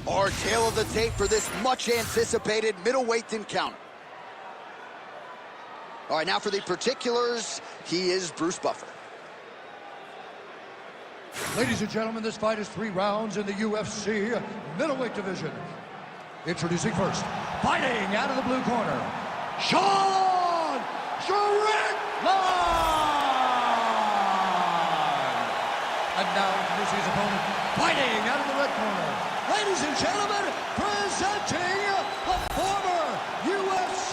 Our tail of the tape for this much-anticipated middleweight encounter. All right, now for the particulars, he is Bruce Buffer. Ladies and gentlemen, this fight is 3 rounds in the UFC middleweight division. Introducing first, fighting out of the blue corner, Sean Strickland! And now introducing his opponent, fighting out of the red corner. Ladies and gentlemen, presenting the former UFC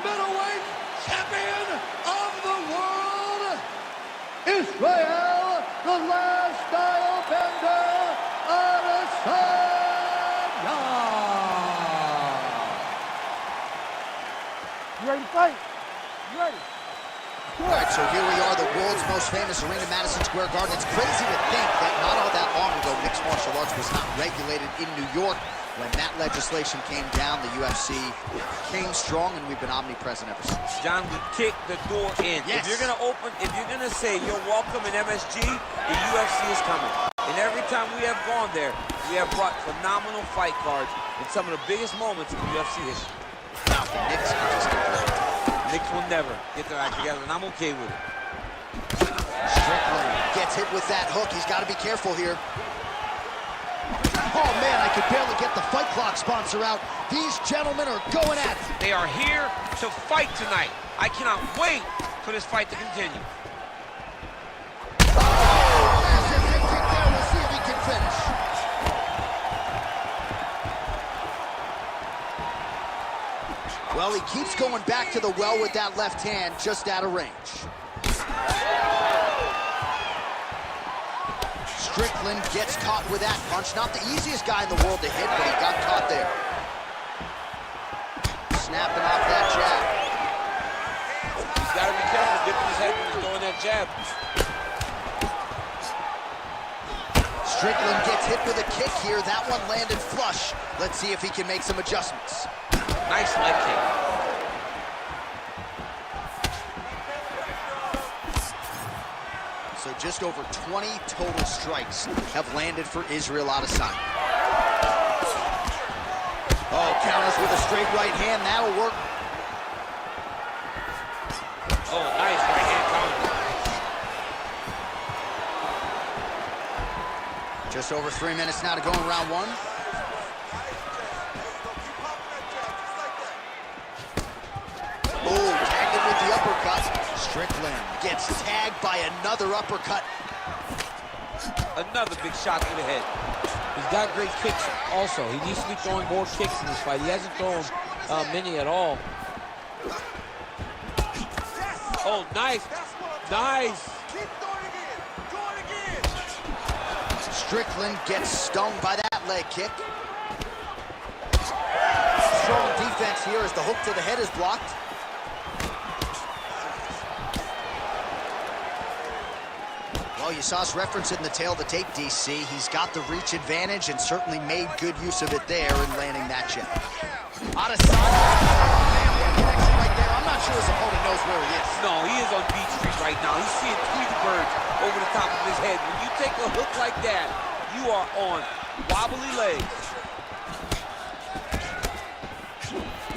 middleweight champion of the world, Israel, the last style bender, Adesanya. You ready to fight? You ready? All right, so here we are, the world's most famous arena, Madison Square Garden. It's crazy to think that not all that long ago, mixed martial arts was not regulated in New York. When that legislation came down, the UFC came strong, and we've been omnipresent ever since. John, we kicked the door in. Yes. If you're gonna say you're welcome in MSG, the UFC is coming. And every time we have gone there, we have brought phenomenal fight cards in some of the biggest moments in UFC history. Now, Knicks can just get through. Knicks will never get their act together, and I'm okay with it. Strickland gets hit with that hook. He's got to be careful here. Oh, man, I could barely get the Fight Clock sponsor out. These gentlemen are going at it. They are here to fight tonight. I cannot wait for this fight to continue. Massive head kick there. We'll see if he can finish. Well, he keeps going back to the well with that left hand, just out of range. Strickland gets caught with that punch. Not the easiest guy in the world to hit, but he got caught there. Snapping off that jab. He's got to be careful dipping his head when he's throwing that jab. Strickland gets hit with a kick here. That one landed flush. Let's see if he can make some adjustments. Nice leg kick. So just over 20 total strikes have landed for Israel Adesanya. Oh, counters with a straight right hand. That'll work. Oh, nice right hand counter. Just over 3 minutes now to go in round 1. Oh, tagged him with the uppercut. Strickland gets tagged by another uppercut. Another big shot to the head. He's got great kicks also. He needs to be throwing more kicks in this fight. He hasn't thrown many at all. Oh, nice. Nice. Strickland gets stung by that leg kick. Strong defense here as the hook to the head is blocked. Well, you saw us reference it in the tail of the tape, DC. He's got the reach advantage and certainly made good use of it there in landing that jab. Adesanya, connection right there. I'm not sure his opponent knows where he is. No, he is on Beach Street right now. He's seeing Tweety birds over the top of his head. When you take a hook like that, you are on wobbly legs.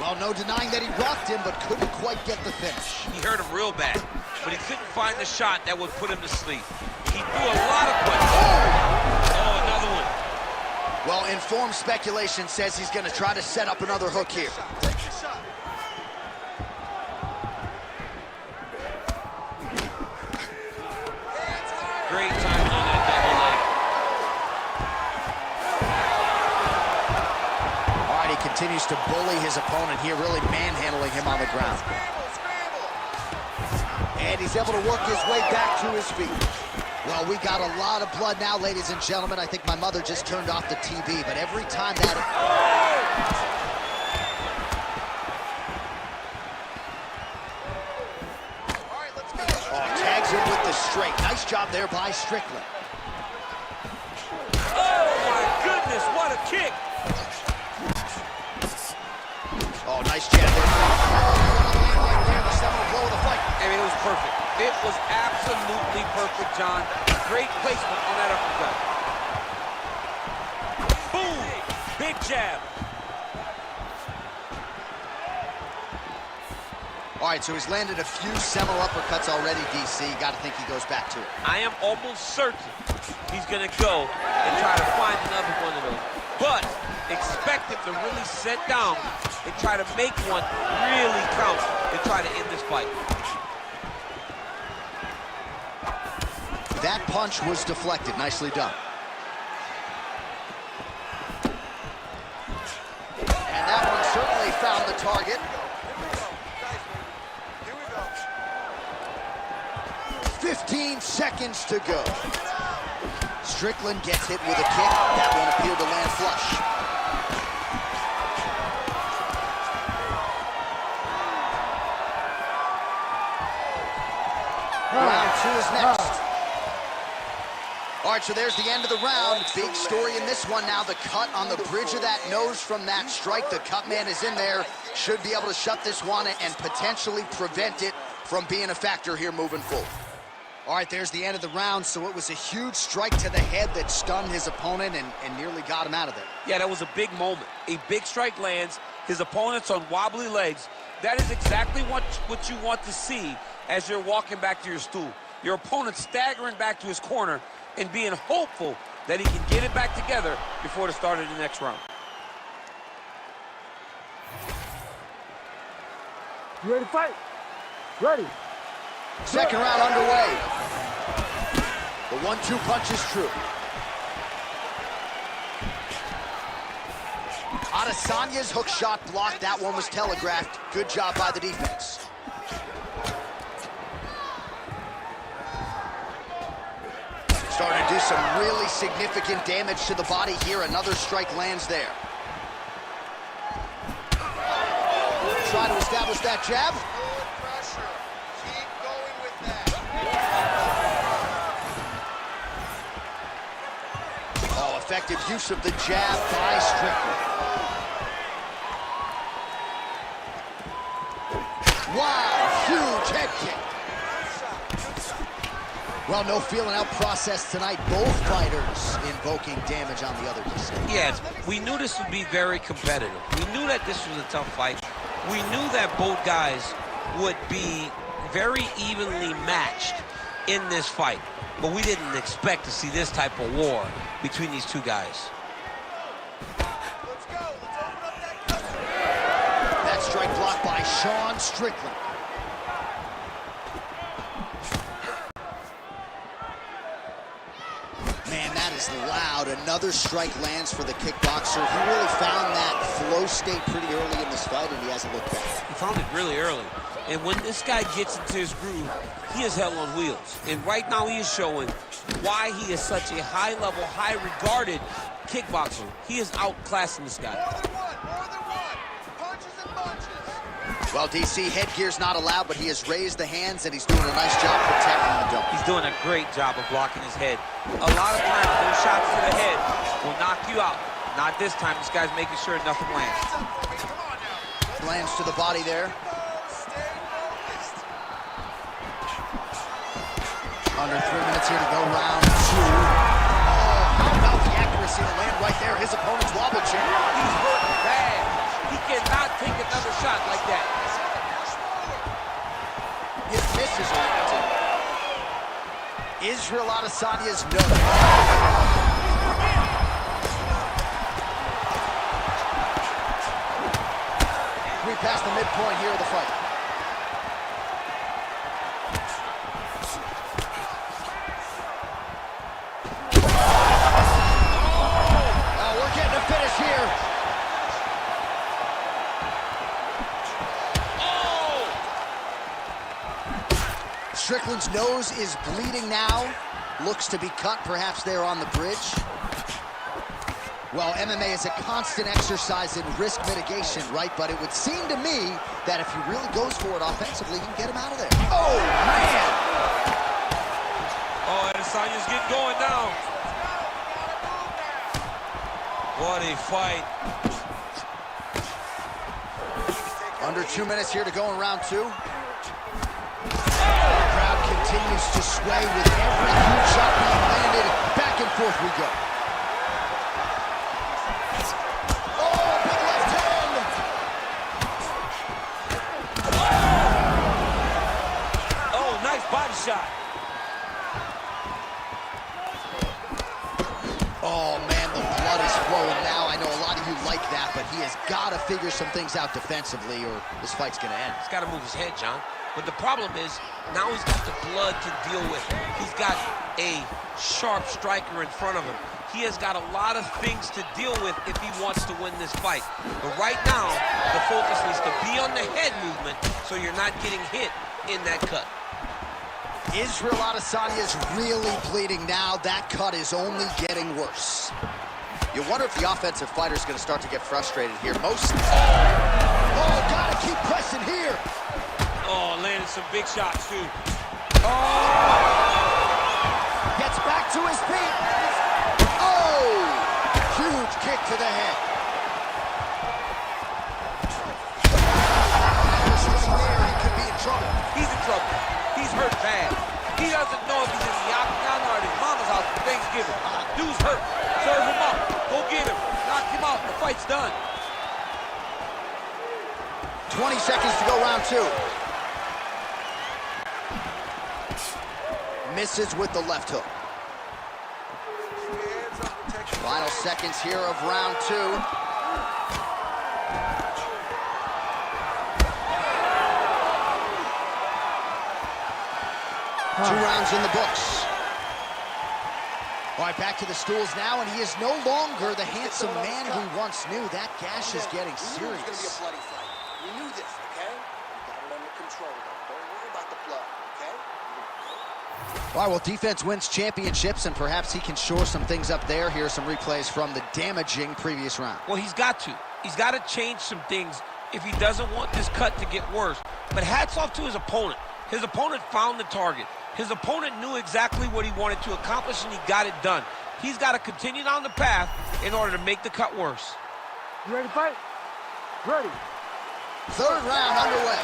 Well, no denying that he rocked him, but couldn't quite get the finish. He hurt him real bad, but he couldn't find the shot that would put him to sleep. He threw a lot of punches. Oh, another one. Well, informed speculation says he's going to try to set up another hook here. Great time on that double leg. All right, he continues to bully his opponent here, really manhandling him on the ground. And he's able to work his way back to his feet. Well, we got a lot of blood now, ladies and gentlemen. I think my mother just turned off the TV, but every time that... Oh, tags him with the straight. Nice job there by Strickland. Oh, my goodness, what a kick. Oh, nice jab there. The seminal blow of the fight. I mean, it was perfect. It was absolutely perfect, John. Great placement on that uppercut. Boom! Big jab. All right, so he's landed a few seminal uppercuts already, DC. Got to think he goes back to it. I am almost certain he's going to go and try to find another one of those. But expect him to really sit down and try to make one really count and try to end this fight. That punch was deflected. Nicely done. And that one certainly found the target. 15 seconds to go. Strickland gets hit with a kick. That one appeared to land flush. Round 2 is next. All right, so there's the end of the round. Big story in this one now. The cut on the bridge of that nose from that strike. The cut man is in there. Should be able to shut this one and potentially prevent it from being a factor here moving forward. All right, there's the end of the round. So it was a huge strike to the head that stunned his opponent and nearly got him out of there. Yeah, that was a big moment. A big strike lands. His opponent's on wobbly legs. That is exactly what you want to see as you're walking back to your stool. Your opponent staggering back to his corner and being hopeful that he can get it back together before the start of the next round. You ready to fight? Ready. Second round underway. The 1-2 punch is true. Adesanya's hook shot blocked. That one was telegraphed. Good job by the defense. Starting to do some really significant damage to the body here. Another strike lands there. Try to establish that jab. Oh, effective use of the jab by Strickland. Wow, huge head kick. Well, no feeling out process tonight. Both fighters invoking damage on the other decision. Yes, we knew this would be very competitive. We knew that this was a tough fight. We knew that both guys would be very evenly matched in this fight. But we didn't expect to see this type of war between these two guys. Let's go. Let's open up that. That strike blocked by Sean Strickland. Man, that is loud. Another strike lands for the kickboxer. He really found that flow state pretty early in this fight, and he hasn't looked back. He found it really early. And when this guy gets into his groove, he is hell on wheels. And right now he is showing why he is such a high-level, high-regarded kickboxer. He is outclassing this guy. More than one. Punches and bunches. Well, DC, headgear's not allowed, but he has raised the hands, and he's doing a nice job protecting the dome. He's doing a great job of blocking his head. A lot of times, those shots to the head will knock you out. Not this time. This guy's making sure nothing lands. Lands to the body there. Under 3 minutes here to go, round 2. Oh, how about the accuracy to land right there? His opponent's wobble chair. He's hurt bad. He cannot take another shot like that. His misses are empty. Israel Adesanya's no. 3 past the midpoint here of the fight. Strickland's nose is bleeding now. Looks to be cut, perhaps there on the bridge. Well, MMA is a constant exercise in risk mitigation, right? But it would seem to me that if he really goes for it offensively, you can get him out of there. Oh, man! Oh, Adesanya's getting going now. What a fight. Under 2 minutes here to go in round 2. The crowd continues to sway with every huge shot being landed. Back and forth we go. body shot. Oh, man, the blood is flowing now. I know a lot of you like that, but he has got to figure some things out defensively or this fight's going to end. He's got to move his head, John. But the problem is, now he's got the blood to deal with. He's got a sharp striker in front of him. He has got a lot of things to deal with if he wants to win this fight. But right now, the focus needs to be on the head movement so you're not getting hit in that cut. Israel Adesanya is really bleeding now. That cut is only getting worse. You wonder if the offensive fighter is going to start to get frustrated here. Oh, gotta keep pressing here. Oh, landed some big shots, too. Gets back to his feet. Oh, huge kick to the head. He could be in trouble. He's in trouble. He's hurt bad. He doesn't know if he's in the octagon or at his mama's house for Thanksgiving. Dude's hurt. Serve him up. Go get him. Knock him out. The fight's done. 20 seconds to go, round two. Misses with the left hook. Final seconds here of round two. Two rounds in the books. All right, back to the stools now, and he is no longer the handsome man we once knew. That gash is getting serious. It's gonna be a bloody fight. We knew this, okay? We got it under control, though. Don't worry about the blood, okay? All right, well, defense wins championships, and perhaps he can shore some things up there. Here are some replays from the damaging previous round. Well, he's got to. He's got to change some things if he doesn't want this cut to get worse. But hats off to his opponent. His opponent found the target. His opponent knew exactly what he wanted to accomplish, and he got it done. He's got to continue down the path in order to make the cut worse. You ready to fight? Ready. Third round underway.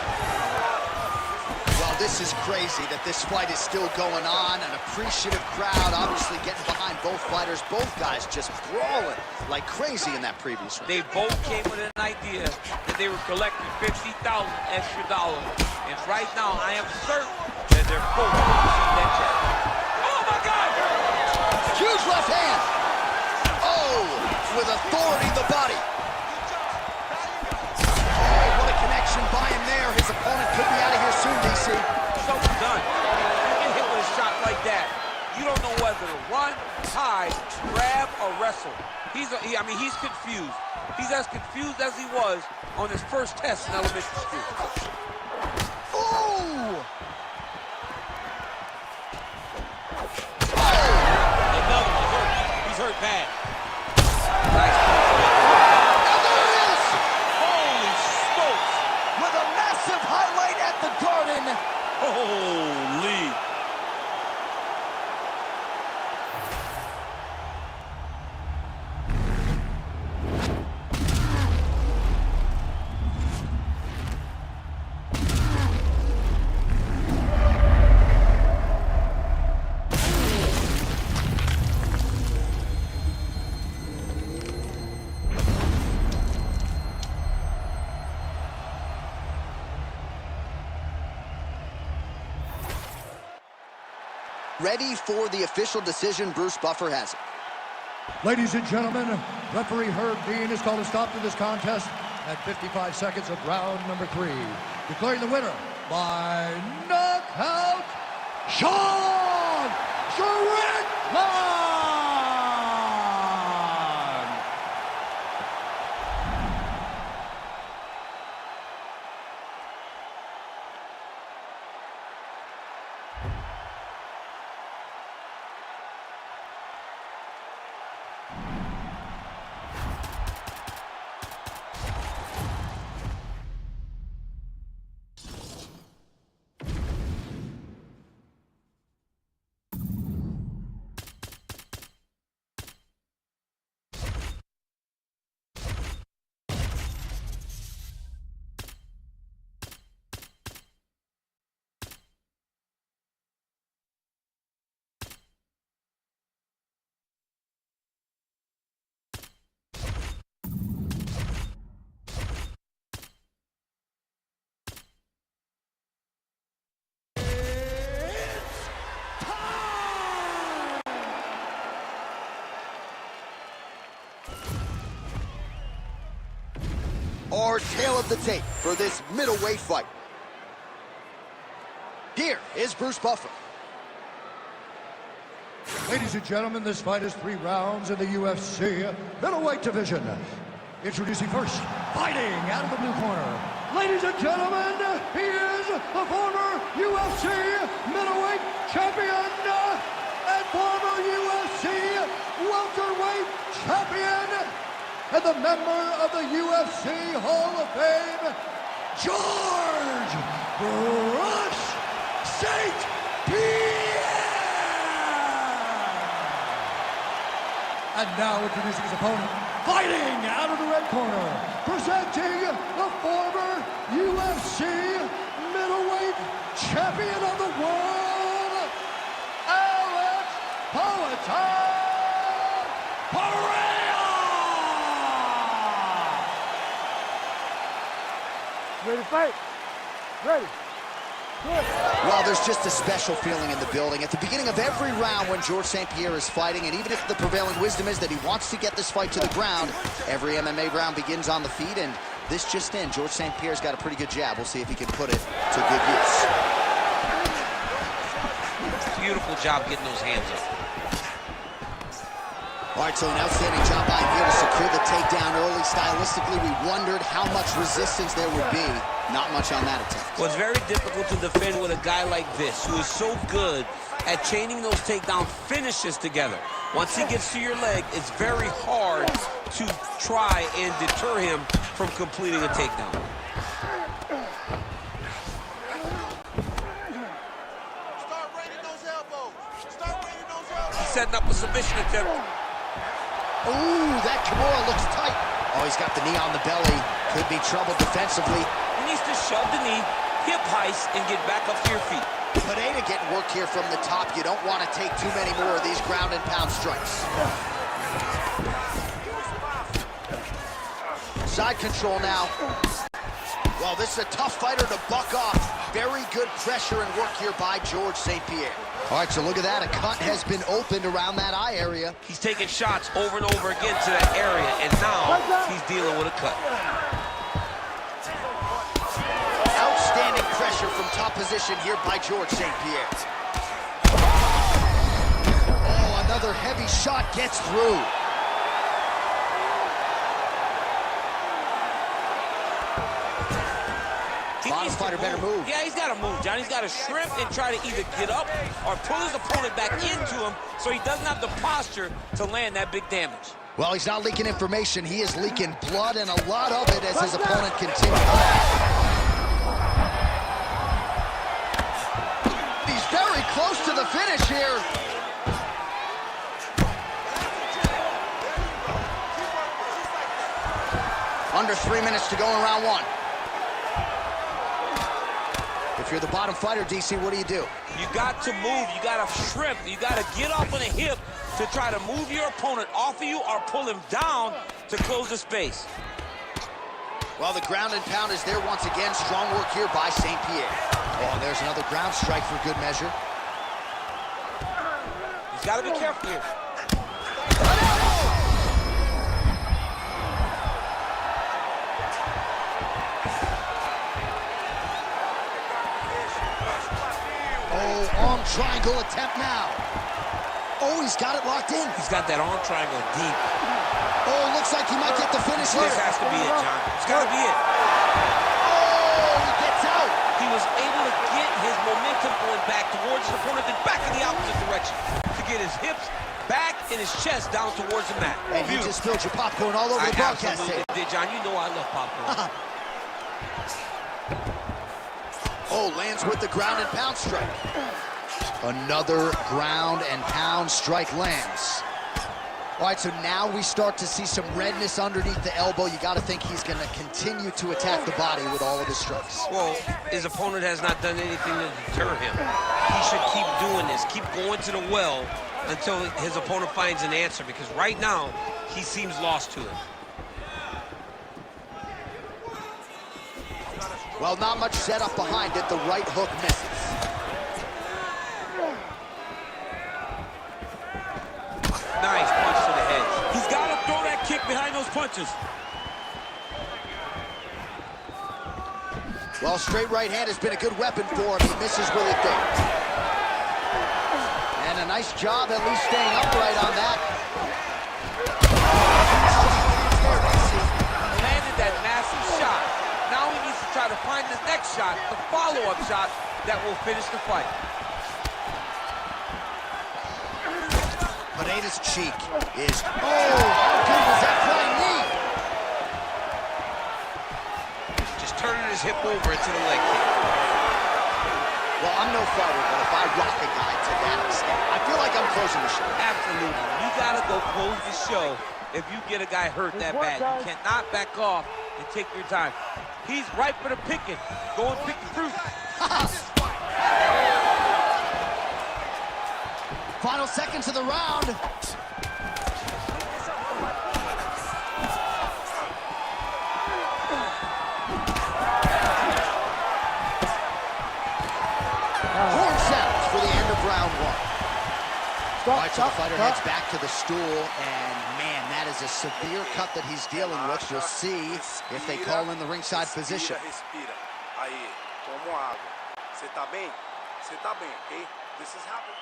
Well, this is crazy that this fight is still going on. An appreciative crowd obviously getting behind both fighters. Both guys just brawling like crazy in that previous round. They both came with an idea that they were collecting $50,000 extra dollars. And right now, I am certain that they're both going to see that check. Oh, my God! Huge left hand. Oh, with authority in the body. Oh, what a connection by him there. His opponent could be out of here soon, DC. Something done. You get hit with a shot like that, you don't know whether to run, hide, grab, or wrestle. He's confused. He's as confused as he was on his first test in elementary school. Oh! Another one hurt. He's hurt bad. Nice. And there it is! Holy smokes! With a massive highlight at the Garden. Holy! Ready for the official decision. Bruce Buffer has it. Ladies and gentlemen, referee Herb Dean has called a stop to this contest at 55 seconds of round number 3. Declaring the winner by knockout, Sean Strickland! our tale of the tape for this middleweight fight. Here is Bruce Buffer. Ladies and gentlemen, this fight is 3 rounds in the UFC middleweight division. Introducing first, fighting out of the blue corner. Ladies and gentlemen, he is the former UFC middleweight champion and former UFC welterweight champion and the member of the UFC Hall of Fame, George Rush St. Pierre! And now introducing his opponent, fighting out of the red corner, presenting the former UFC middleweight champion of the world, Alex Pereira! Ready to fight? Ready. Good. Well, there's just a special feeling in the building. At the beginning of every round when George St. Pierre is fighting, and even if the prevailing wisdom is that he wants to get this fight to the ground, every MMA round begins on the feet, and this just in, George St. Pierre's got a pretty good jab. We'll see if he can put it to good use. Beautiful job getting those hands up. All right, so an outstanding job by him here to secure the takedown early. Stylistically, we wondered how much resistance there would be. Not much on that attempt. Well, it's very difficult to defend with a guy like this, who is so good at chaining those takedown finishes together. Once he gets to your leg, it's very hard to try and deter him from completing a takedown. Start raining those elbows. Start raining those elbows. He's setting up a submission attempt. Ooh, that Kimura looks tight. Oh, he's got the knee on the belly. Could be trouble defensively. He needs to shove the knee, hip heist, and get back up to your feet. Pineda getting work here from the top. You don't want to take too many more of these ground and pound strikes. Side control now. Well, this is a tough fighter to buck off. Very good pressure and work here by George St. Pierre. All right, so look at that. A cut has been opened around that eye area. He's taking shots over and over again to that area, and now he's dealing with a cut. Outstanding pressure from top position here by George St. Pierre. Oh, another heavy shot gets through. Bottom fighter better move. Yeah, he's got to move, John. He's got to shrimp and try to either get up or pull his opponent back into him so he doesn't have the posture to land that big damage. Well, he's not leaking information. He is leaking blood, and a lot of it as his opponent continues. He's very close to the finish here. Under 3 minutes to go in round 1. If you're the bottom fighter, DC, what do? You got to move. You got to shrimp. You got to get up on a hip to try to move your opponent off of you or pull him down to close the space. Well, the ground and pound is there once again. Strong work here by St. Pierre. Oh, and there's another ground strike for good measure. He's got to be careful here. Arm triangle attempt now. Oh, he's got it locked in. He's got that arm triangle deep. Oh, looks like he might get the finish here. This has to be it, John. It's got to be it. Oh, he gets out. He was able to get his momentum going back towards his opponent and back in the opposite direction to get his hips back and his chest down towards the mat. And you just spilled your popcorn all over the broadcast tape. Did, John. You know I love popcorn. Oh, lands with the ground and pound strike. Another ground and pound strike lands. All right, so now we start to see some redness underneath the elbow. You got to think he's going to continue to attack the body with all of his strikes. Well, his opponent has not done anything to deter him. He should keep doing this, keep going to the well until his opponent finds an answer, because right now, he seems lost to it. Well, not much setup behind it. The right hook misses. Nice punch to the head. He's got to throw that kick behind those punches. Well, straight right hand has been a good weapon for him. He misses really big. And a nice job at least staying upright on that. Landed that massive shot. Now he needs to try to find the next shot, the follow-up shot that will finish the fight. Pineda's cheek is, oh, how good was that flying knee? Just turning his hip over into the leg kick. Well, I'm no fighter, but if I rock a guy to that extent, I feel like I'm closing the show. Absolutely. You got to go close the show if you get a guy hurt that bad. You cannot back off and take your time. He's ripe for the picking. Go and pick the fruit. Final seconds of the round. Horn sounds for the end of round one. All right, so the fighter heads back to the stool, and man, that is a severe cut that he's dealing with. We'll see if they call in the ringside position. Respira. Aí, toma água. Você tá bem? Você tá bem, okay? This is happening.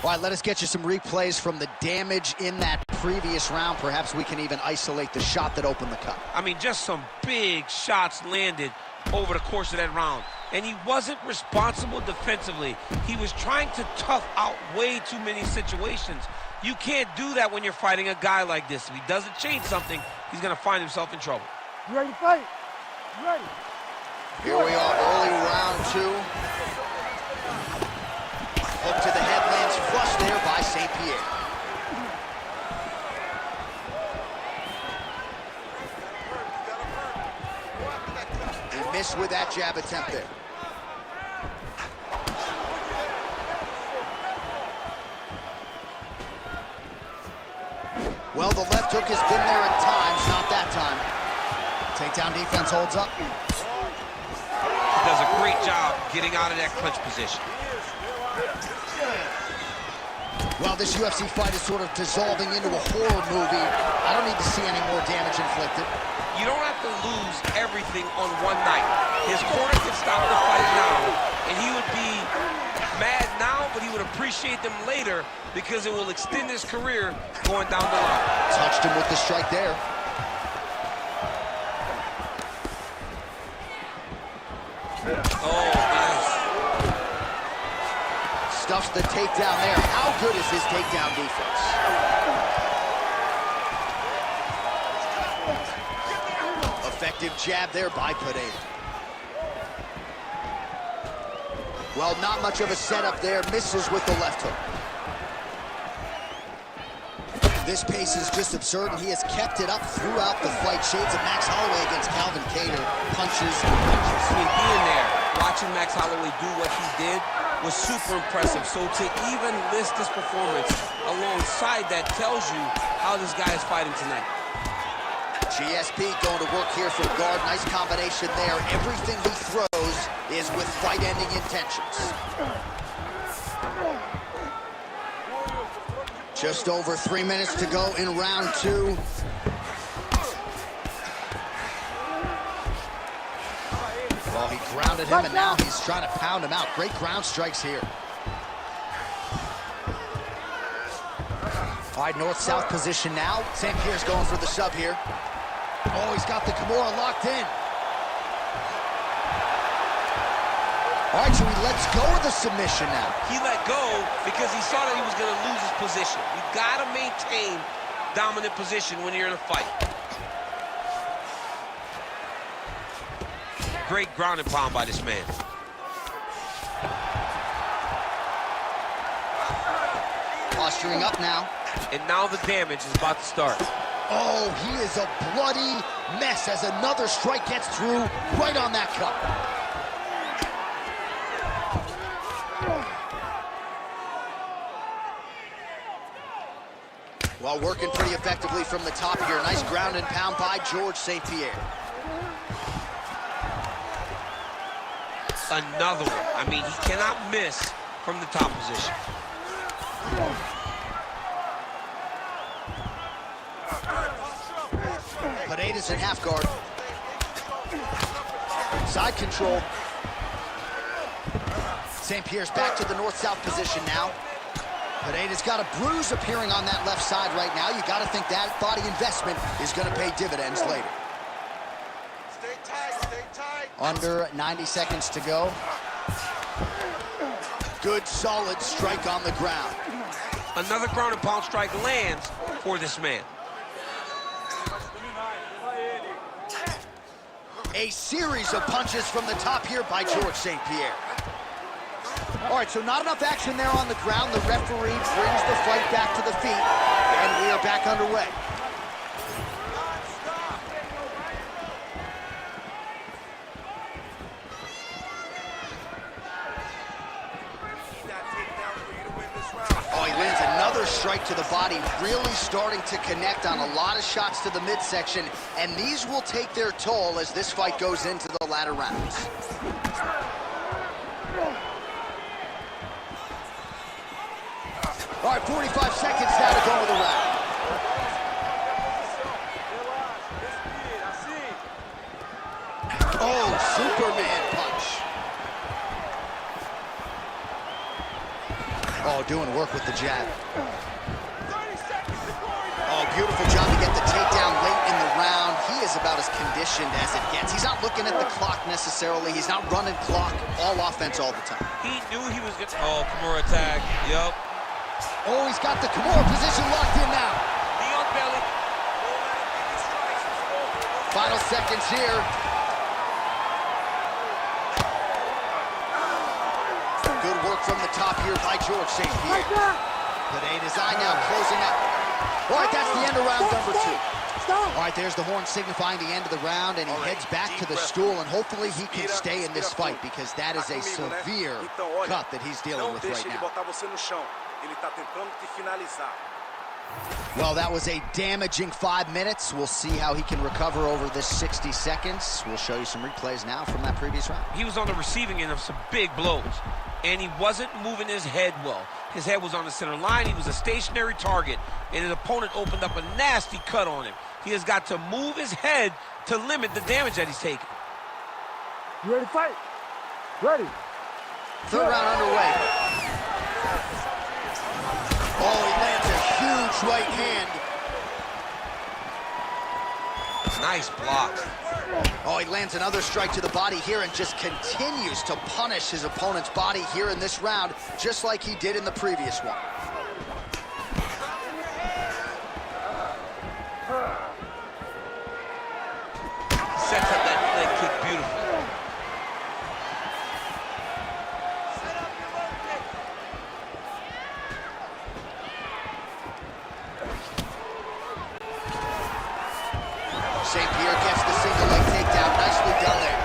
All right, let us get you some replays from the damage in that previous round. Perhaps we can even isolate the shot that opened the cut. I mean, just some big shots landed over the course of that round. And he wasn't responsible defensively. He was trying to tough out way too many situations. You can't do that when you're fighting a guy like this. If he doesn't change something, he's going to find himself in trouble. You ready to fight? You ready? Here we are, early round two. Hook to the head lands flush there by St. Pierre. He missed with that jab attempt there. Well, the left hook has been there at times, not that time. Takedown defense holds up. He does a great job getting out of that clinch position. Well, this UFC fight is sort of dissolving into a horror movie. I don't need to see any more damage inflicted. You don't have to lose everything on one night. His corner can stop the fight now, and he would be mad now, but he would appreciate them later because it will extend his career going down the line. Touched him with the strike there. Oh, nice. Stuffs the takedown there. How good is his takedown defense? Effective jab there by Pineda. Well, not much of a setup there. Misses with the left hook. This pace is just absurd, and he has kept it up throughout the fight. Shades of Max Holloway against Calvin Kattar. Punches and punches. I mean, being there, watching Max Holloway do what he did was super impressive. So to even list this performance alongside that tells you how this guy is fighting tonight. GSP going to work here from guard. Nice combination there. Everything he throws is with fight-ending intentions. Just over 3 minutes to go in round two. Well, he grounded him, and now he's trying to pound him out. Great ground strikes here. All right, north-south position now. St. Pierre's going for the sub here. Oh, he's got the Kimura locked in. All right, so he lets go of the submission now. He let go because he saw that he was going to lose his position. You got to maintain dominant position when you're in a fight. Great ground and pound by this man. Posturing up now. And now the damage is about to start. Oh, he is a bloody mess as another strike gets through right on that cup. Well, working pretty effectively from the top here. Nice ground and pound by George St. Pierre. Another one. I mean, he cannot miss from the top position. Pineda's in half guard. Side control. St. Pierre's back to the north-south position now. Pineda's got a bruise appearing on that left side right now. You got to think that body investment is going to pay dividends later. Stay tight, stay tight. Under 90 seconds to go. Good, solid strike on the ground. Another ground and pound strike lands for this man. A series of punches from the top here by George St. Pierre. All right, so not enough action there on the ground. The referee brings the fight back to the feet, and we are back underway. Oh, he lands another strike to the body, really starting to connect on a lot of shots to the midsection, and these will take their toll as this fight goes into the latter rounds. All right, 45 seconds now to go with the round. Oh, Superman punch. Oh, doing work with the jab. Oh, beautiful job to get the takedown late in the round. He is about as conditioned as it gets. He's not looking at the clock necessarily. He's not running clock, all offense all the time. He knew he was going to... Oh, Kimura tag. Yup. Oh, he's got the Kimura position locked in now. Knee on belly. Final seconds here. Good work from the top here by George St. Pierre. Pineda's eye now closing up. All right, that's the end of round number 2. All right, there's the horn signifying the end of the round, and he heads back to the stool, and hopefully he can stay in this fight because that is a severe cut that he's dealing with right now. Well, that was a damaging 5 minutes. We'll see how he can recover over this 60 seconds. We'll show you some replays now from that previous round. He was on the receiving end of some big blows, and he wasn't moving his head well. His head was on the center line. He was a stationary target, and his opponent opened up a nasty cut on him. He has got to move his head to limit the damage that he's taking. You ready to fight? Ready. Third round underway. Oh, he lands a huge right hand. Nice block. Oh, he lands another strike to the body here and just continues to punish his opponent's body here in this round, just like he did in the previous one. Sets up that leg kick beautifully. St. Pierre gets the single leg takedown. Nicely done there.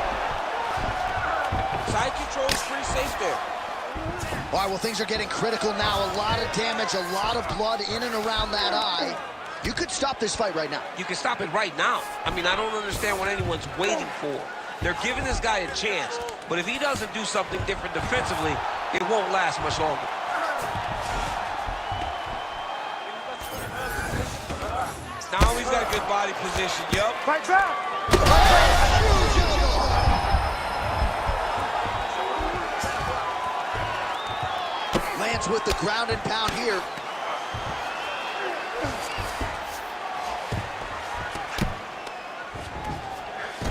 Side control is pretty safe there. All right, well, things are getting critical now. A lot of damage, a lot of blood in and around that eye. You could stop this fight right now. You can stop it right now. I mean, I don't understand what anyone's waiting for. They're giving this guy a chance, but if he doesn't do something different defensively, it won't last much longer. Now he's got a good body position. Yup. Fight back. Lands with the ground and pound here.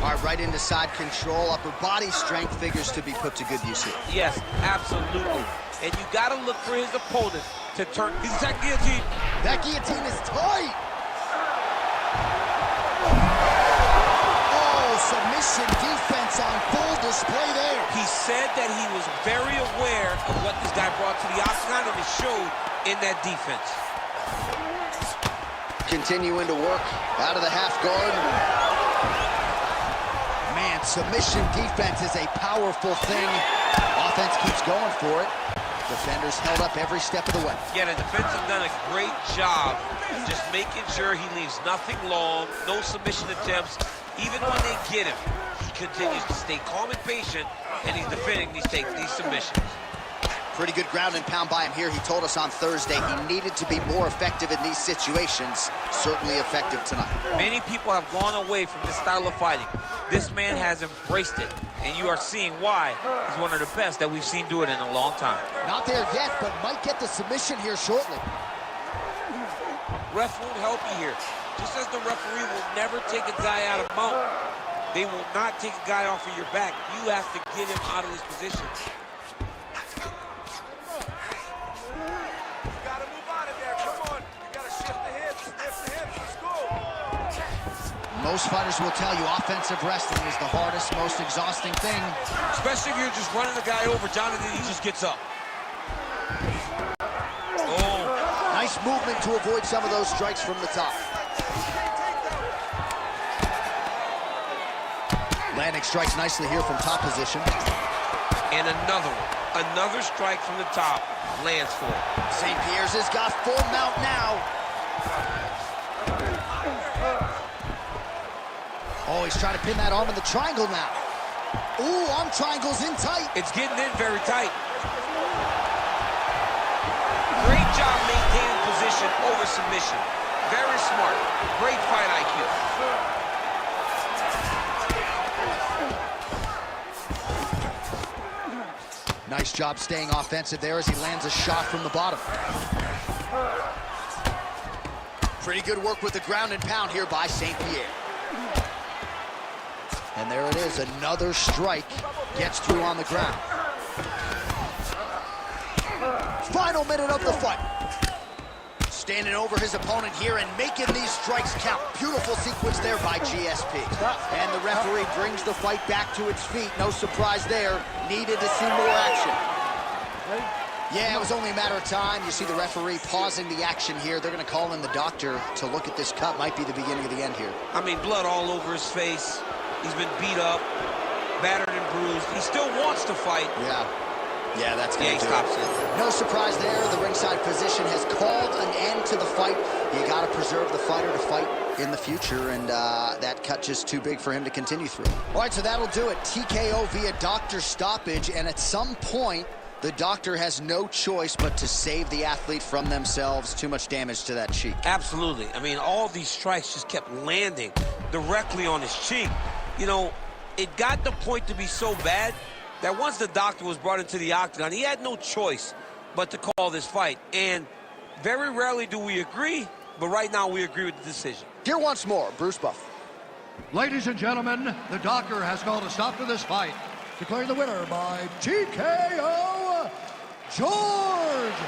All right, right into side control. Upper body strength figures to be put to good use here. Yes, absolutely. And you got to look for his opponent to turn. He's that guillotine. That guillotine is tight. Oh, submission defense on full display there. He said that he was very aware of what this guy brought to the octagon, and it showed in that defense. Continuing to work out of the half guard. Man, submission defense is a powerful thing. Offense keeps going for it. Defenders held up every step of the way. Yeah, the defense have done a great job just making sure he leaves nothing long, no submission attempts. Even when they get him, he continues to stay calm and patient, and he's defending these submissions. Pretty good ground and pound by him here. He told us on Thursday he needed to be more effective in these situations. Certainly effective tonight. Many people have gone away from this style of fighting. This man has embraced it, and you are seeing why he's one of the best that we've seen do it in a long time. Not there yet, but might get the submission here shortly. Ref won't help you here. Just as the referee will never take a guy out of mount, they will not take a guy off of your back. You have to get him out of this position. Most fighters will tell you offensive wrestling is the hardest, most exhausting thing. Especially if you're just running the guy over, Jonathan, he just gets up. Oh. Nice movement to avoid some of those strikes from the top. Landing strikes nicely here from top position. And another one. Another strike from the top lands for him. St. Pierre's has got full mount now. Oh, he's trying to pin that arm in the triangle now. Ooh, arm triangle's in tight. It's getting in very tight. Great job maintaining position over submission. Very smart. Great fight IQ. Nice job staying offensive there as he lands a shot from the bottom. Pretty good work with the ground and pound here by St. Pierre. And there it is, another strike gets through on the ground. Final minute of the fight. Standing over his opponent here and making these strikes count. Beautiful sequence there by GSP. And the referee brings the fight back to its feet. No surprise there. Needed to see more action. Yeah, it was only a matter of time. You see the referee pausing the action here. They're going to call in the doctor to look at this cut. Might be the beginning of the end here. I mean, blood all over his face. He's been beat up, battered and bruised. He still wants to fight. Yeah, that's going to do stops it. No surprise there. The ringside physician has called an end to the fight. You got to preserve the fighter to fight in the future, and that cut just too big for him to continue through. All right, so that'll do it. TKO via doctor stoppage, and at some point, the doctor has no choice but to save the athlete from themselves. Too much damage to that cheek. Absolutely. I mean, all these strikes just kept landing directly on his cheek. You know, it got the point to be so bad that once the doctor was brought into the octagon, he had no choice but to call this fight. And very rarely do we agree, but right now we agree with the decision. Here once more, Bruce Buffer. Ladies and gentlemen, the doctor has called a stop to this fight, declaring the winner by TKO, George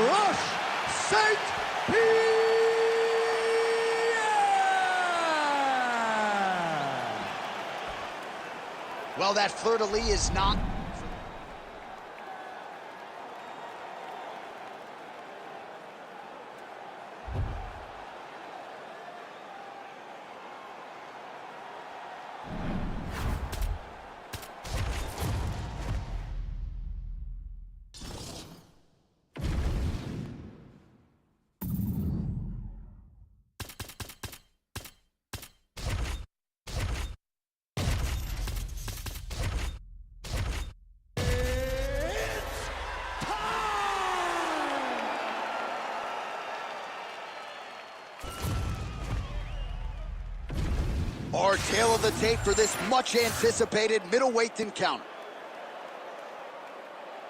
Rush St. Pierre. Well, that fleur-de-lis is not... Our tail of the tape for this much-anticipated middleweight encounter.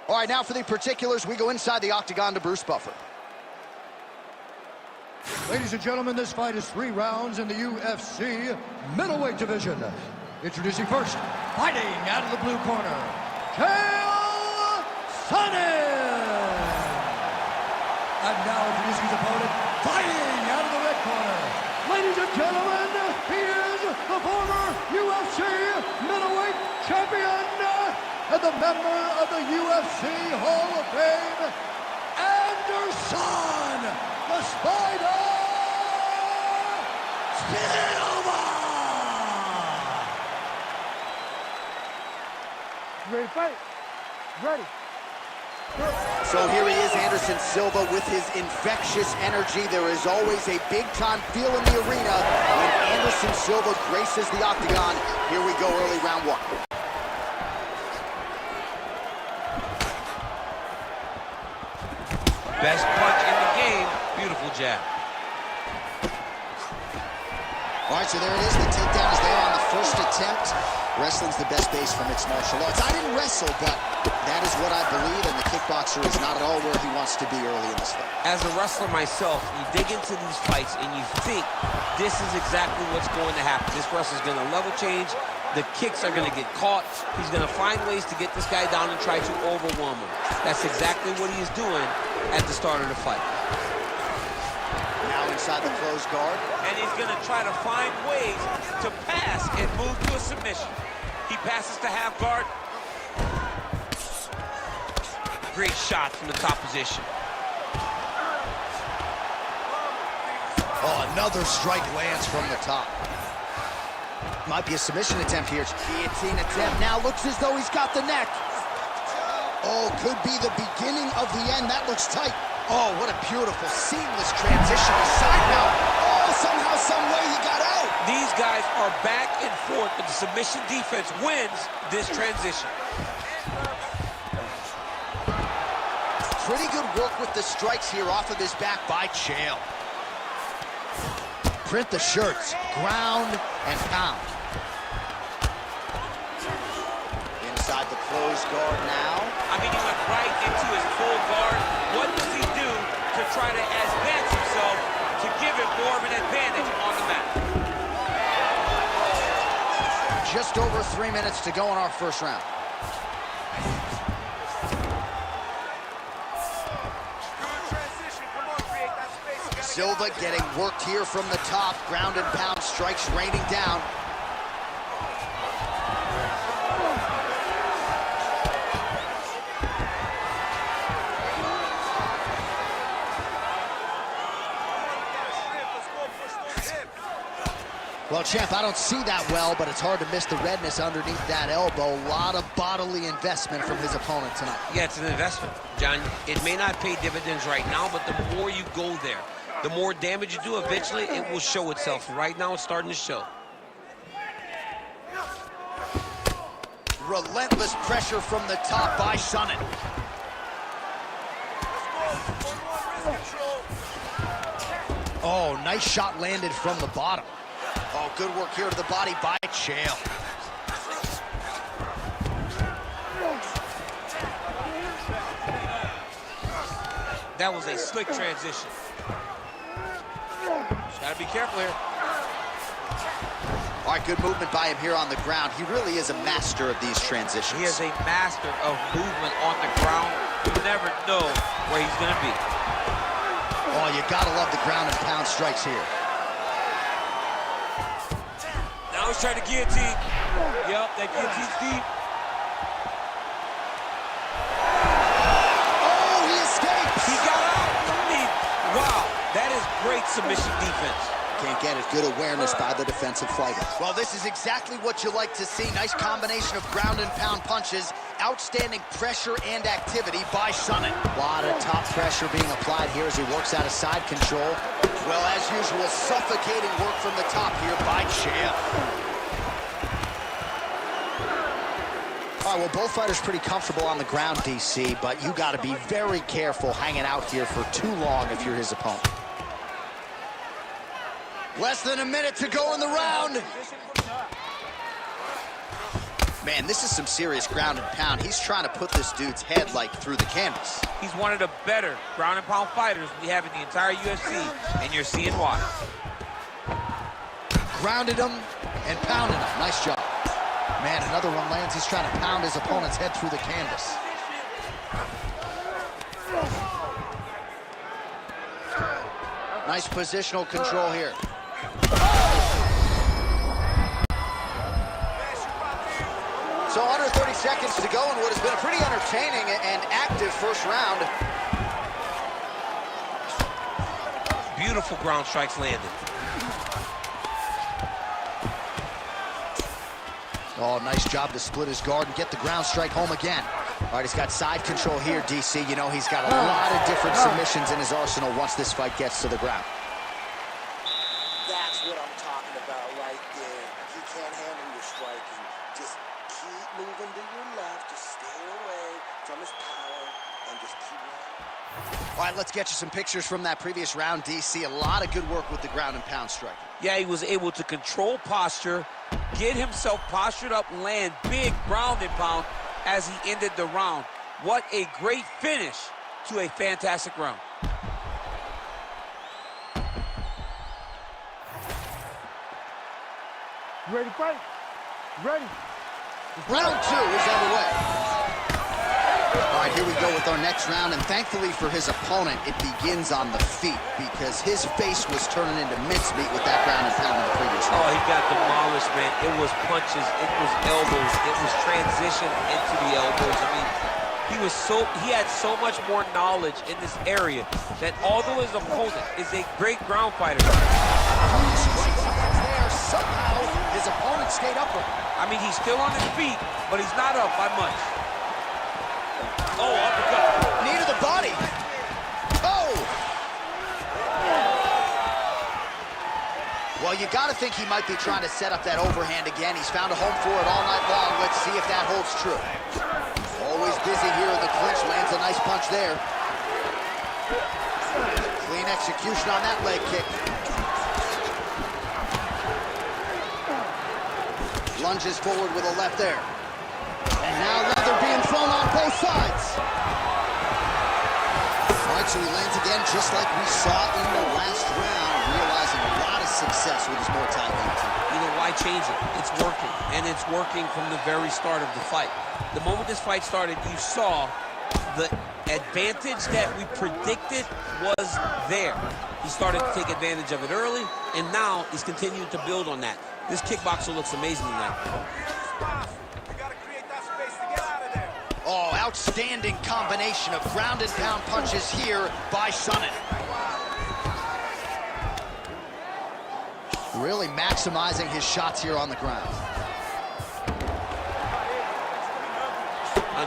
All right, now for the particulars, we go inside the octagon to Bruce Buffer. Ladies and gentlemen, this fight is 3 rounds in the UFC middleweight division. Introducing first, fighting out of the blue corner, Chael Sonnen. And now introducing his opponent, fighting out of the red corner. Ladies and gentlemen, he is the former UFC middleweight champion and the member of the UFC Hall of Fame, Anderson, the Spider Silva. You ready to fight? Ready. So here he is, Anderson Silva, with his infectious energy. There is always a big-time feel in the arena when Anderson Silva graces the octagon. Here we go, early round 1. Best punch in the game. Beautiful jab. All right, so there it is. The takedown is there on the first attempt. Wrestling's the best base for mixed martial arts. I didn't wrestle, but that is what I believe, and the kickboxer is not at all where he wants to be early in this fight. As a wrestler myself, you dig into these fights and you think this is exactly what's going to happen. This wrestler's going to level change. The kicks are going to get caught. He's going to find ways to get this guy down and try to overwhelm him. That's exactly what he is doing at the start of the fight. Now inside the closed guard. And he's going to try to find ways to pass and move to a submission. He passes to half guard. Great shot from the top position. Oh, another strike lands from the top. Might be a submission attempt here. Guillotine attempt. Now looks as though he's got the neck. Oh, could be the beginning of the end. That looks tight. Oh, what a beautiful, seamless transition. Side now. Oh, somehow, some way he got out. These guys are back and forth, but the submission defense wins this transition. Pretty good work with the strikes here off of his back by Chael. Print the shirts, ground and pound. Inside the closed guard now. I mean, he went right into his full guard. What does he do to try to advance himself to give him more of an advantage on the mat? Just over 3 minutes to go in our first round. Silva getting worked here from the top. Ground and pound strikes raining down. Well, champ, I don't see that well, but it's hard to miss the redness underneath that elbow. A lot of bodily investment from his opponent tonight. Yeah, it's an investment, John. It may not pay dividends right now, but the more you go there, the more damage you do, eventually it will show itself. Right now, it's starting to show. Relentless pressure from the top by Sonnen. Oh, nice shot landed from the bottom. Oh, good work here to the body by Chael. That was a slick transition. Just gotta be careful here. All right, good movement by him here on the ground. He really is a master of these transitions. He is a master of movement on the ground. You never know where he's gonna be. Oh, you gotta love the ground and pound strikes here. Now he's trying to guillotine. Yep, that guillotine's deep. Oh, he escapes. He got out. I mean, wow, that is great submission defense. Can't get it. Good awareness by the defensive fighter. Well, this is exactly what you like to see. Nice combination of ground and pound punches. Outstanding pressure and activity by Sonnen. A lot of top pressure being applied here as he works out of side control. Well, as usual, suffocating work from the top here by Chael. All right, well, both fighters pretty comfortable on the ground, DC, but you got to be very careful hanging out here for too long if you're his opponent. Less than a minute to go in the round. Man, this is some serious ground and pound. He's trying to put this dude's head, like, through the canvas. He's one of the better ground and pound fighters we have in the entire UFC, and you're seeing why. Grounded him and pounded him. Nice job. Man, another one lands. He's trying to pound his opponent's head through the canvas. Nice positional control here. So under 30 seconds to go in what has been a pretty entertaining and active first round. Beautiful ground strikes landed. Oh, nice job to split his guard and get the ground strike home again. All right, he's got side control here, DC. You know, he's got a lot of different submissions in his arsenal once this fight gets to the ground. That's what I'm talking about right there. He can't handle your striking. Just keep moving to your left. Just stay away from his power and just keep running. All right, let's get you some pictures from that previous round, DC. A lot of good work with the ground and pound striking. Yeah, he was able to control posture, get himself postured up, land big ground and pound as he ended the round. What a great finish to a fantastic round. You ready to fight? Ready. Round 2 is underway. All right, here we go with our next round, and thankfully for his opponent, it begins on the feet because his face was turning into mincemeat with that ground and pound in the previous round. Oh, he got demolished, man. It was punches, it was elbows, it was transition into the elbows. I mean, he had so much more knowledge in this area that although his opponent is a great ground fighter, There, somehow his opponent stayed up with him. I mean, he's still on his feet, but he's not up by much. Oh, uppercut. Knee to the body. Oh! Well, you got to think he might be trying to set up that overhand again. He's found a home for it all night long. Let's see if that holds true. Always busy here in the clinch. Lands a nice punch there. Clean execution on that leg kick. Lunges forward with a left there. And now leather being thrown on both sides. All right, so he lands again just like we saw in the last round, realizing a lot of success with his Muay Thai routine. You know, why change it? It's working, and it's working from the very start of the fight. The moment this fight started, you saw the advantage that we predicted was there. He started to take advantage of it early, and now he's continuing to build on that. This kickboxer looks amazing tonight. Oh, outstanding combination of ground and pound punches here by Sonnen. Really maximizing his shots here on the ground.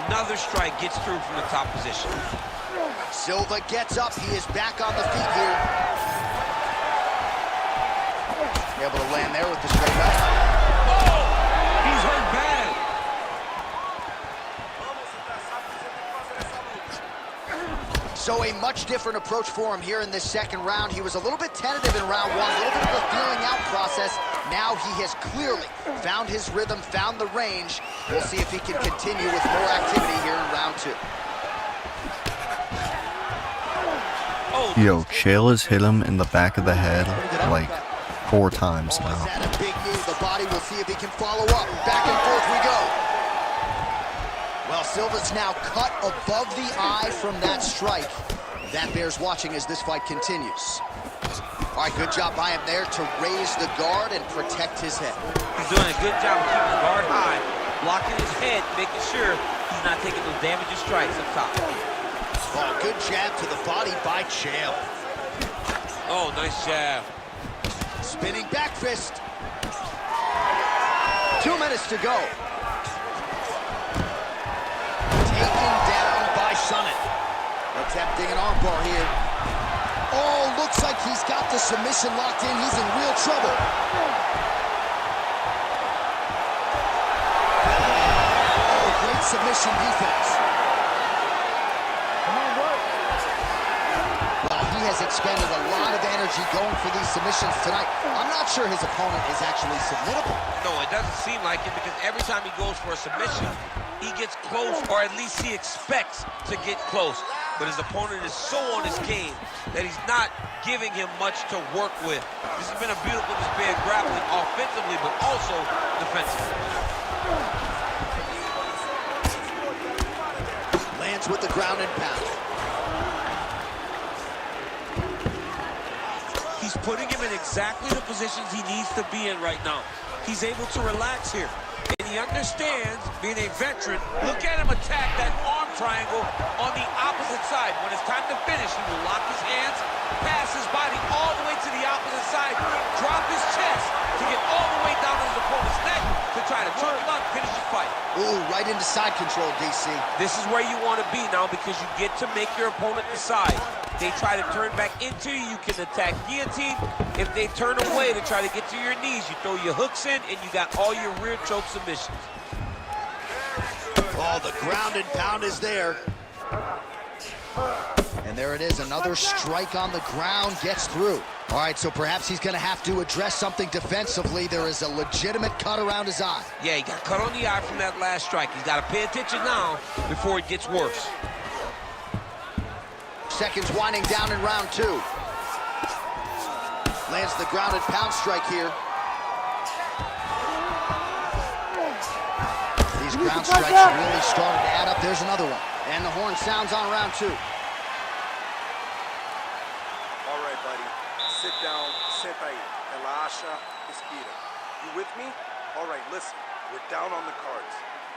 Another strike gets through from the top position. Silva gets up. He is back on the feet here. Able to land there with the straight right. Oh! He's hurt bad. So a much different approach for him here in this second round. He was a little bit tentative in round 1, a little bit of a feeling out process. Now he has clearly found his rhythm, found the range. We'll see if he can continue with more activity here in round 2. Oh, Yo, Chael has hit him in the back of the head like 4 times Oh, now. is that a big move? The body will see if he can follow up. Back and forth we go. Well, Silva's now cut above the eye from that strike. That bears watching as this fight continues. All right, good job by him there to raise the guard and protect his head. he's doing a good job of keeping the guard high, blocking his head, making sure he's not taking those damaging strikes up top. Oh, good jab to the body by Chael. Oh, nice jab. Spinning back fist. 2 minutes to go. Taken down by Sonnen. Attempting an armbar here. Oh, looks like he's got the submission locked in. He's in real trouble. Oh, great submission defense. Come on, work. Well, he has expended a lot of energy going for these submissions tonight. I'm not sure his opponent is actually submittable. No, it doesn't seem like it because every time he goes for a submission, he gets close, or at least he expects to get close. But his opponent is so on his game that he's not giving him much to work with. This has been a beautiful display of grappling offensively, but also defensively. Lands with the ground and pound. He's putting him in exactly the positions he needs to be in right now. He's able to relax here. And he understands, being a veteran, look at him attack that arm triangle on the opposite side. When it's time to finish, he will lock his hands, pass his body all the way to the opposite side, drop his chest to get all the way down to his opponent's neck to try to choke him out and finish the fight. Ooh, right into side control, DC. This is where you want to be now because you get to make your opponent decide. They try to turn back into you, you can attack guillotine. If they turn away to try to get to your knees, you throw your hooks in and you got all your rear choke submissions. Oh, the ground and pound is there. And there it is, another strike on the ground, gets through. All right, so perhaps he's gonna have to address something defensively. There is a legitimate cut around his eye. Yeah, he got cut on the eye from that last strike. He's got to pay attention now before it gets worse. Seconds winding down in round 2. Lands the ground and pound strike here. These ground strikes really started to add up. There's another one. And the horn sounds on round 2. All right, buddy. Sit down. Senta ahí. Relaxa. Respira. You with me? All right, listen. We're down on the cards.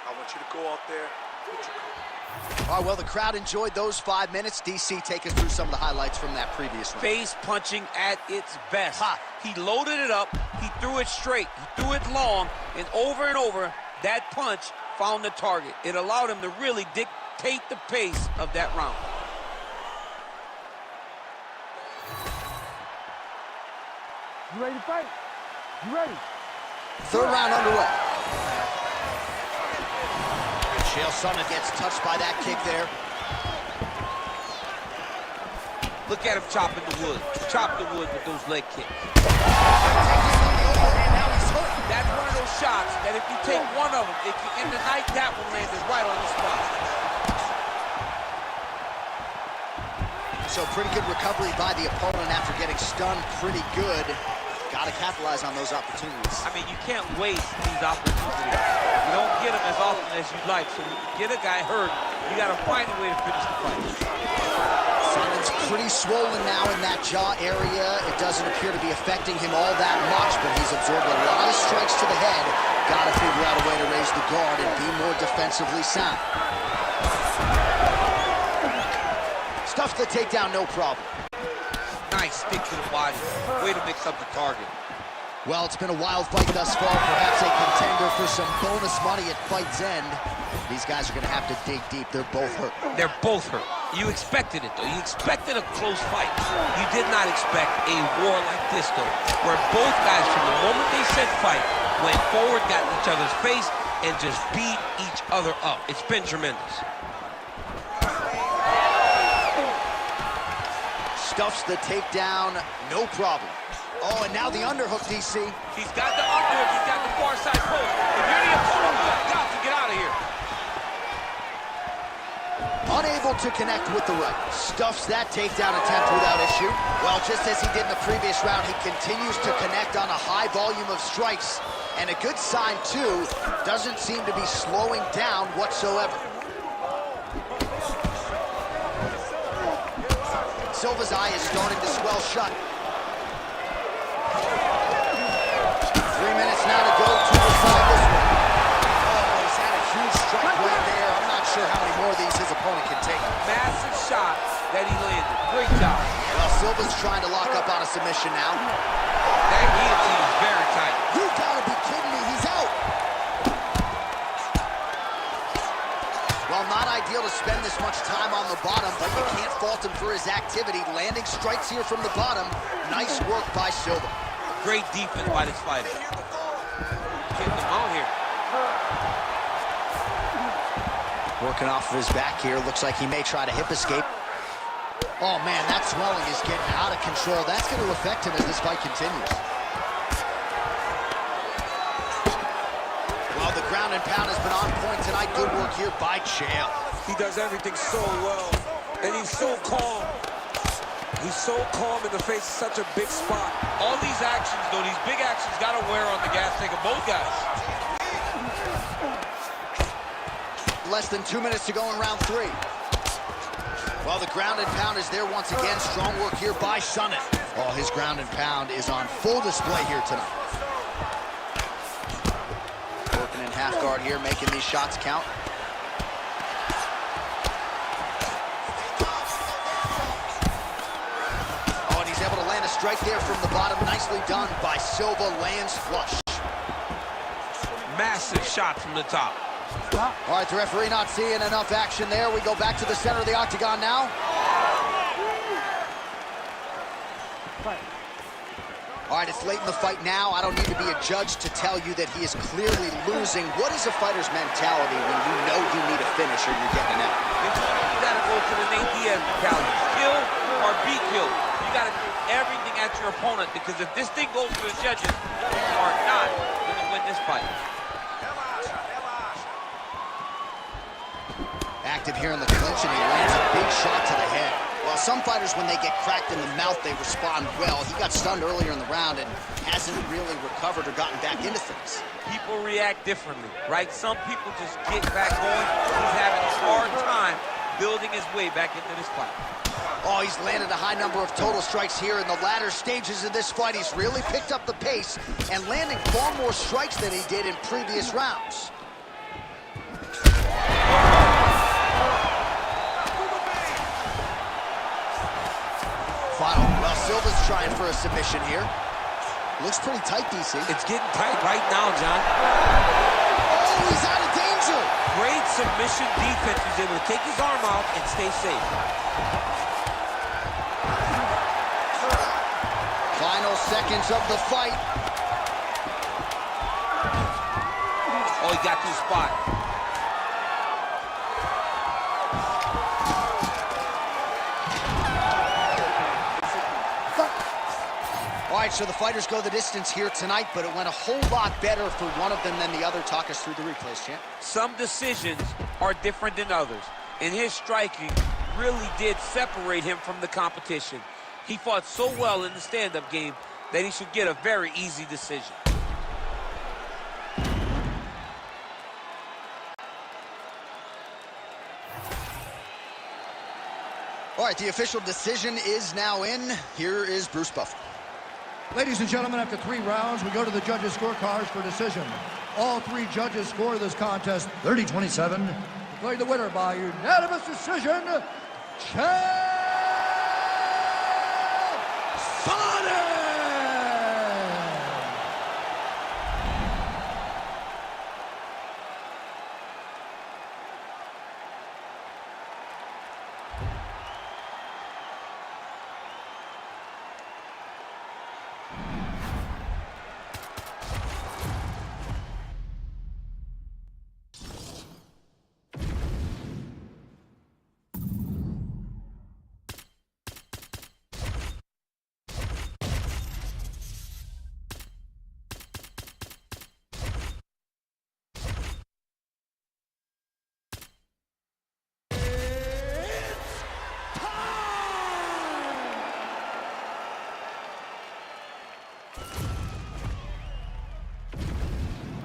I want you to go out there. Put your All right, well, the crowd enjoyed those 5 minutes. DC, take us through some of the highlights from that previous round. Face punching at its best. He loaded it up, he threw it straight, he threw it long, and over, that punch found the target. It allowed him to really dictate the pace of that round. You ready to fight? You ready? Third round underway. Chael Sonnen gets touched by that kick there. Look at him chopping the wood. Chop the wood with those leg kicks. That's one of those shots that if you take one of them, if you end the night, that one landed right on the spot. So pretty good recovery by the opponent after getting stunned pretty good. Got to capitalize on those opportunities. I mean, you can't waste these opportunities. You don't get them as often as you'd like. So when you get a guy hurt, you got to find a way to finish the fight. Sonnen's pretty swollen now in that jaw area. It doesn't appear to be affecting him all that much, but he's absorbed a lot of strikes to the head. Got to figure out a way to raise the guard and be more defensively sound. Stuffs the takedown, no problem. Nice stick to the body. Way to mix up the target. Well, it's been a wild fight thus far. Perhaps a contender for some bonus money at fight's end. These guys are going to have to dig deep. They're both hurt. They're both hurt. You expected it, though. You expected a close fight. You did not expect a war like this, though, where both guys, from the moment they said fight, went forward, got in each other's face, and just beat each other up. It's been tremendous. Stuffs the takedown, no problem. Oh, and now the underhook, DC. He's got the underhook, he's got the far side post. If you're the opponent, you've got to get out of here. Unable to connect with the right. Stuffs that takedown attempt without issue. Well, just as he did in the previous round, he continues to connect on a high volume of strikes. And a good sign, too, doesn't seem to be slowing down whatsoever. Silva's eye is starting to swell shut. 3 minutes now to go to decide this one. Oh, he's had a huge strike right there. I'm not sure how many more of these his opponent can take. Massive shot that he landed. Great job. Well, Silva's trying to lock up on a submission now. That guillotine is very tight. You gotta be kidding me, he's out. Well, not ideal to spend this much time on the bottom, but you can't fault him for his activity. Landing strikes here from the bottom. Nice work by Silva. Great defense by this fighter. Getting him out here. Working off of his back here. Looks like he may try to hip escape. Oh, man, that swelling is getting out of control. That's going to affect him as this fight continues. Well, the ground and pound has been on point tonight. Good work here by Chael. He does everything so well, and he's so calm. He's so calm in the face of such a big spot. All these actions, though, these big actions got to wear on the gas tank of both guys. Less than 2 minutes to go in round 3. Well, the ground and pound is there once again. Strong work here by Sonnen. Oh, his ground and pound is on full display here tonight. Working in half guard here, making these shots count. Oh, and he's able to land a strike there from the bottom. Nicely done by Silva. Lands flush. Massive shot from the top. All right, the referee not seeing enough action there. We go back to the center of the octagon now. All right, it's late in the fight now. I don't need to be a judge to tell you that he is clearly losing. What is a fighter's mentality when you know you need a finish or you're getting out? You got to go to the Nate Diaz mentality. kill or be killed. You got to do everything at your opponent, because if this thing goes to the judges, you are not going to win this fight. Active here in the clinch, and he lands a big shot to the head. While some fighters, when they get cracked in the mouth, they respond well. He got stunned earlier in the round and hasn't really recovered or gotten back into things. People react differently, right? Some people just get back going. He's having a hard time building his way back into this fight. Oh, he's landed a high number of total strikes here in the latter stages of this fight. He's really picked up the pace and landing far more strikes than he did in previous rounds. Well, Silva's trying for a submission here. Looks pretty tight, DC. It's getting tight right now, John. Oh, he's out of danger. Great submission defense. He's able to take his arm out and stay safe. Final seconds of the fight. Oh, he got to the spot. All right, so the fighters go the distance here tonight, but it went a whole lot better for one of them than the other. Talk us through the replays, champ. Some decisions are different than others, and his striking really did separate him from the competition. He fought so well in the stand-up game that he should get a very easy decision. All right, the official decision is now in. Here is Bruce Buffer. Ladies and gentlemen, after 3 rounds, we go to the judges' scorecards for decision. All 3 judges score this contest 30-27. Declaring the winner by unanimous decision,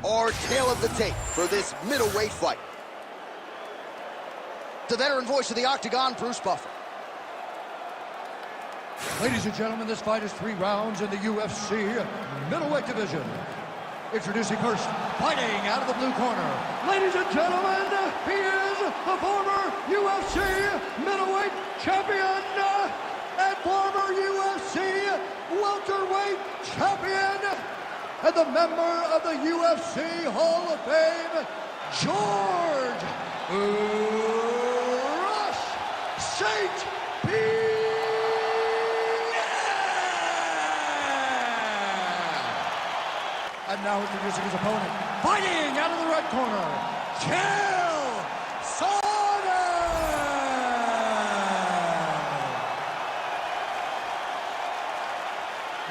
Our tale of the tape for this middleweight fight. The veteran voice of the Octagon, Bruce Buffer. Ladies and gentlemen, this fight is 3 rounds in the UFC middleweight division. Introducing first, fighting out of the blue corner. Ladies and gentlemen, he is the former UFC middleweight champion and former UFC welterweight champion and the member of the UFC Hall of Fame, George Rush St. Pierre. And now introducing his opponent, fighting out of the red corner, Chael Sonnen.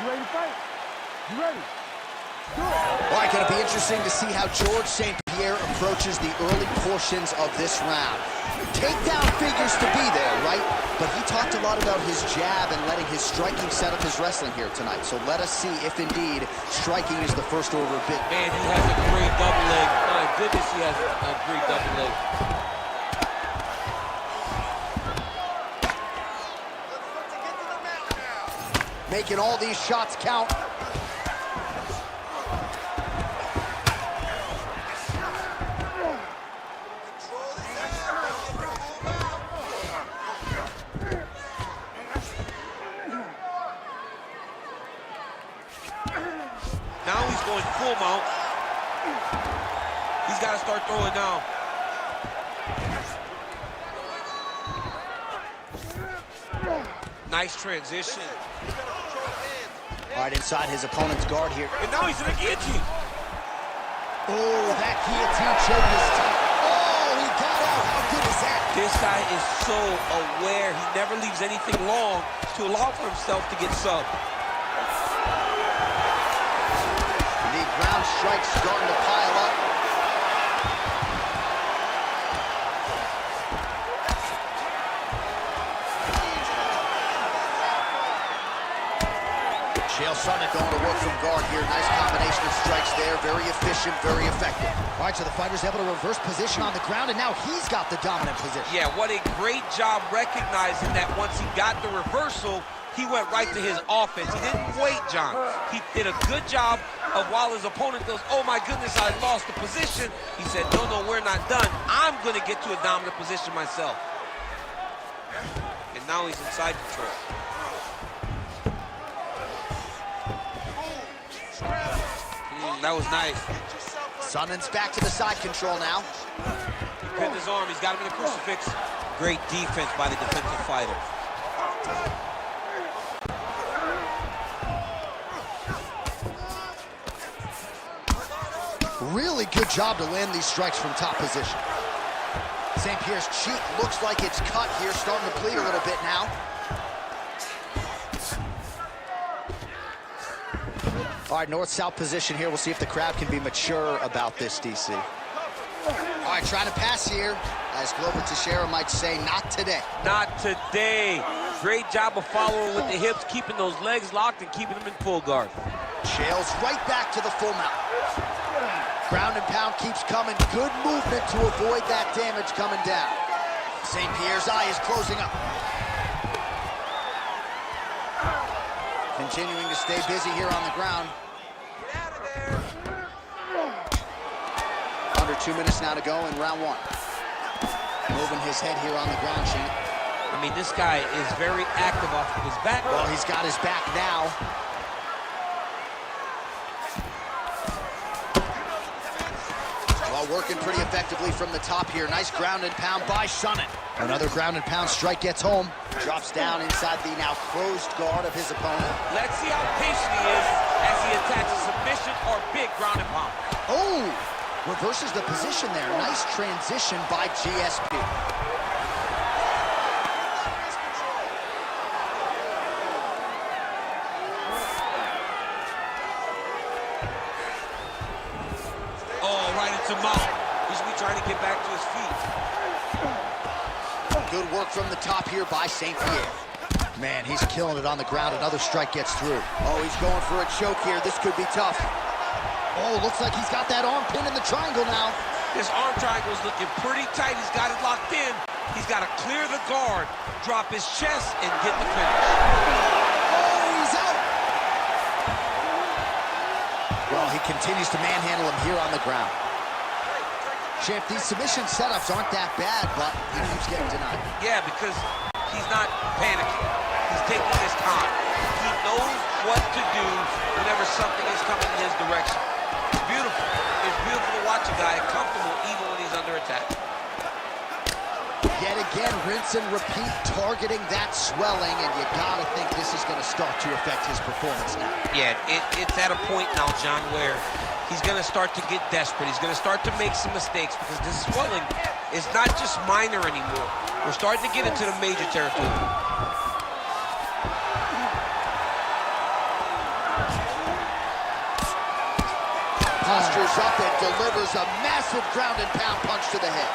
You ready to fight? You ready? All right, going to be interesting to see how George St. Pierre approaches the early portions of this round. Takedown figures to be there, right? But he talked a lot about his jab and letting his striking set up his wrestling here tonight. So let us see if indeed striking is the first order of business. Man, he has a great double leg. My goodness, he has a great double leg. Making all these shots count. Now he's going full mount. He's got to start throwing down. Nice transition. All right, inside his opponent's guard here. And now he's in a guillotine. Oh, that guillotine choke is tight. Oh, he got out. How good is that? This guy is so aware. He never leaves anything long to allow for himself to get subbed. The ground strikes starting to pile up. Chael Sonnen going to work from guard here. Nice combination of strikes there. Very efficient, very effective. All right, so the fighter's able to reverse position on the ground, and now he's got the dominant position. Yeah, what a great job recognizing that once he got the reversal, he went right to his offense. He didn't wait, John. He did a good job of while his opponent goes, oh my goodness, I lost the position. He said, no, no, we're not done. I'm going to get to a dominant position myself. And now he's in side control. That was nice. Sonnen's back to the side control now. He pinned his arm. He's got him in a crucifix. Great defense by the defensive fighter. Really good job to land these strikes from top position. St. Pierre's cheek looks like it's cut here, starting to bleed a little bit now. All right, north-south position here. We'll see if the crowd can be mature about this, DC. All right, trying to pass here. As Glover Teixeira might say, not today. Not today. Great job of following with the hips, keeping those legs locked and keeping them in full guard. Chael's right back to the full mount. Ground and pound keeps coming. Good movement to avoid that damage coming down. St. Pierre's eye is closing up. Continuing to stay busy here on the ground. Under 2 minutes now to go in round one. Moving his head here on the ground, Shane. I mean, this guy is very active off of his back. Well, he's got his back now. Well, working pretty effectively from the top here. Nice ground and pound by Sonnen. Another ground and pound strike gets home. Drops down inside the now closed guard of his opponent. Let's see how patient he is as he attacks a submission or big ground and pound. Oh, reverses the position there. Nice transition by GSP. Oh, right into mouth. He should be trying to get back to his feet. Good work from the top here by St. Pierre. Man, he's killing it on the ground. Another strike gets through. Oh, he's going for a choke here. This could be tough. Oh, looks like he's got that arm pinned in the triangle now. This arm triangle is looking pretty tight. He's got it locked in. He's got to clear the guard, drop his chest, and get the finish. Oh, he's out. Well, he continues to manhandle him here on the ground. Champ, these submission setups aren't that bad, but he keeps getting denied. Yeah, because he's not panicking. He's taking his time. He knows what to do whenever something is coming in his direction. It's beautiful. It's beautiful to watch a guy comfortable even when he's under attack. Yet again, rinse and repeat, targeting that swelling, and you gotta think this is gonna start to affect his performance now. Yeah, it's at a point now, John, where he's going to start to get desperate. He's going to start to make some mistakes because this swelling is not just minor anymore. We're starting to get into the major territory. Postures up and delivers a massive ground and pound punch to the head.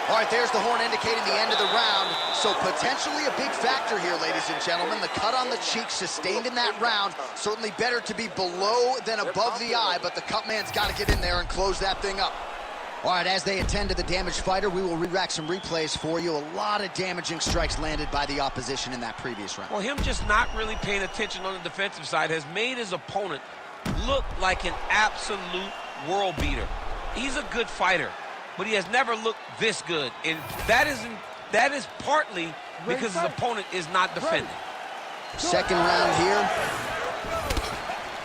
All right, there's the horn indicating the end of the round. So potentially a big factor here, ladies and gentlemen. The cut on the cheek sustained in that round. Certainly better to be below than above the eye, but the cut man's got to get in there and close that thing up. All right, as they attend to the damaged fighter, we will re-rack some replays for you. A lot of damaging strikes landed by the opposition in that previous round. Well, him just not really paying attention on the defensive side has made his opponent look like an absolute world beater. He's a good fighter, but he has never looked this good, and that is partly because his opponent is not defending. Second round here.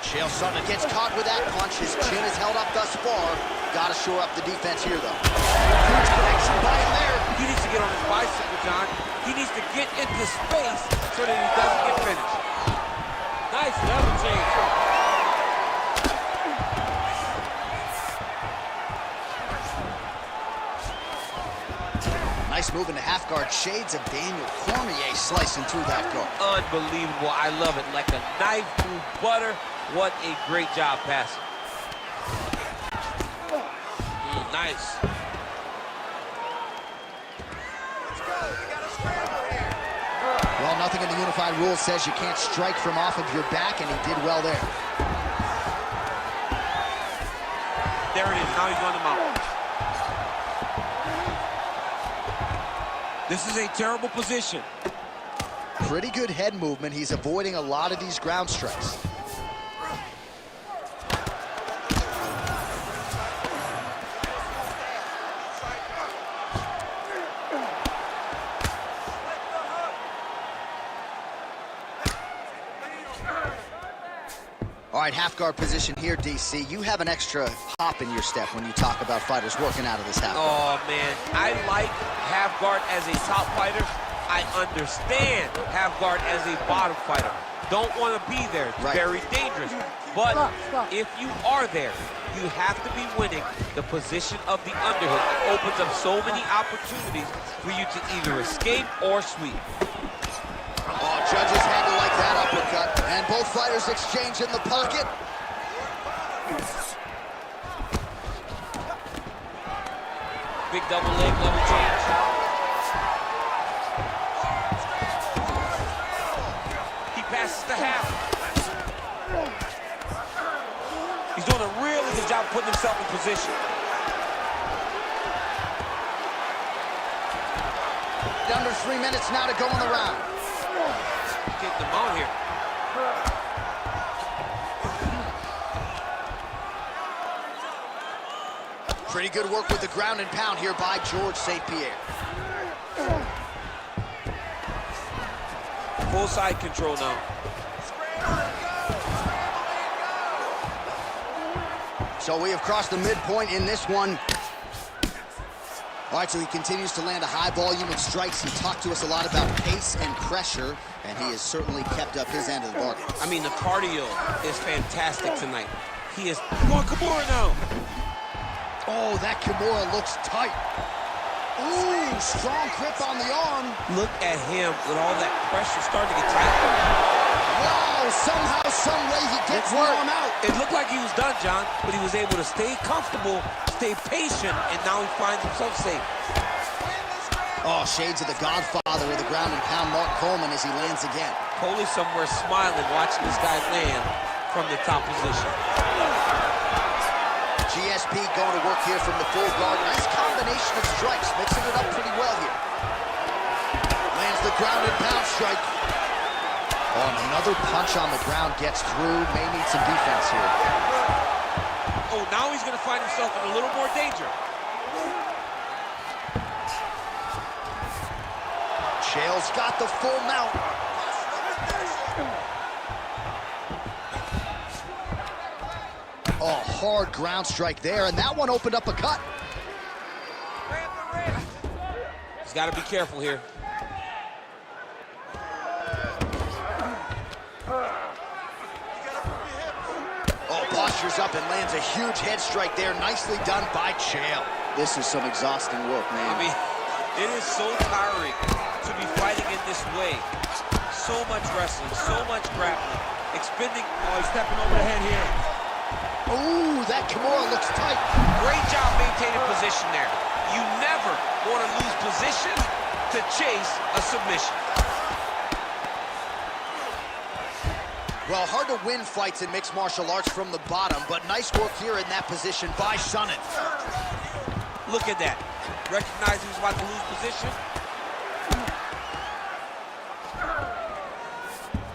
Chael Sonnen gets caught with that punch. His chin is held up thus far. Got to shore up the defense here, though. Huge connection by him there. He needs to get on his bicycle, John. He needs to get into space so that he doesn't get finished. Nice level change. Nice move and half guard. Shades of Daniel Cormier slicing through that guard. Unbelievable. I love it. Like a knife through butter. What a great job passing. Nice. Well, nothing in the unified rules says you can't strike from off of your back, and he did well there. There it is. Now he's on the mount. This is a terrible position. Pretty good head movement. He's avoiding a lot of these ground strikes. All right, half guard position here, DC. You have an extra hop in your step when you talk about fighters working out of this half guard. Oh, man. I like half guard as a top fighter. I understand half guard as a bottom fighter. Don't want to be there. It's very dangerous. But if you are there, you have to be winning the position of the underhook. It opens up so many opportunities for you to either escape or sweep. Oh, judges handle like that uppercut. And both fighters exchange in the pocket. Big double leg level change. He passes the half. He's doing a really good job putting himself in position. Under 3 minutes now to go in the round. Get them out here. Pretty good work with the ground and pound here by George St. Pierre. Full side control now. So we have crossed the midpoint in this one. All right, so he continues to land a high volume of strikes. He talked to us a lot about pace and pressure, and he has certainly kept up his end of the bargain. I mean, the cardio is fantastic tonight. He is... Come on, Kimura now. Oh, that Kimura looks tight. Ooh, strong grip on the arm. Look at him with all that pressure starting to get tight. Wow, somehow, some way he gets the arm out. It looked like he was done, John, but he was able to stay comfortable, stay patient, and now he finds himself safe. Oh, shades of the godfather of the ground and pound, Mark Coleman, as he lands again. Coley somewhere smiling, watching this guy land from the top position. GSP going to work here from the full guard. Nice combination of strikes, mixing it up pretty well here. Lands the ground and pound strike. Oh, and another punch on the ground gets through. May need some defense here. Oh, now he's going to find himself in a little more danger. Chael's got the full mount. Oh, hard ground strike there, and that one opened up a cut. He's got to be careful here. Postures up and lands a huge head strike there. Nicely done by Chael. This is some exhausting work, man. I mean, it is so tiring to be fighting in this way. So much wrestling, so much grappling, expending... Oh, he's stepping over the head here. Ooh, that Kimura looks tight. Great job maintaining position there. You never want to lose position to chase a submission. Well, hard to win fights in mixed martial arts from the bottom, but nice work here in that position by Sonnen. Look at that. Recognize he was about to lose position.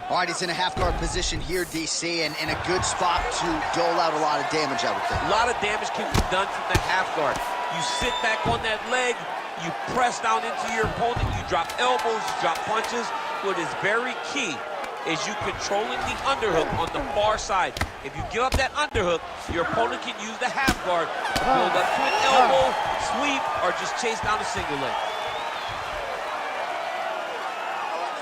All right, he's in a half-guard position here, DC, and in a good spot to dole out a lot of damage, I would think. A lot of damage can be done from the half guard. You sit back on that leg, you press down into your opponent, you drop elbows, you drop punches. What is very key is you controlling the underhook on the far side. If you give up that underhook, your opponent can use the half guard to build up to an elbow, sweep, or just chase down a single leg.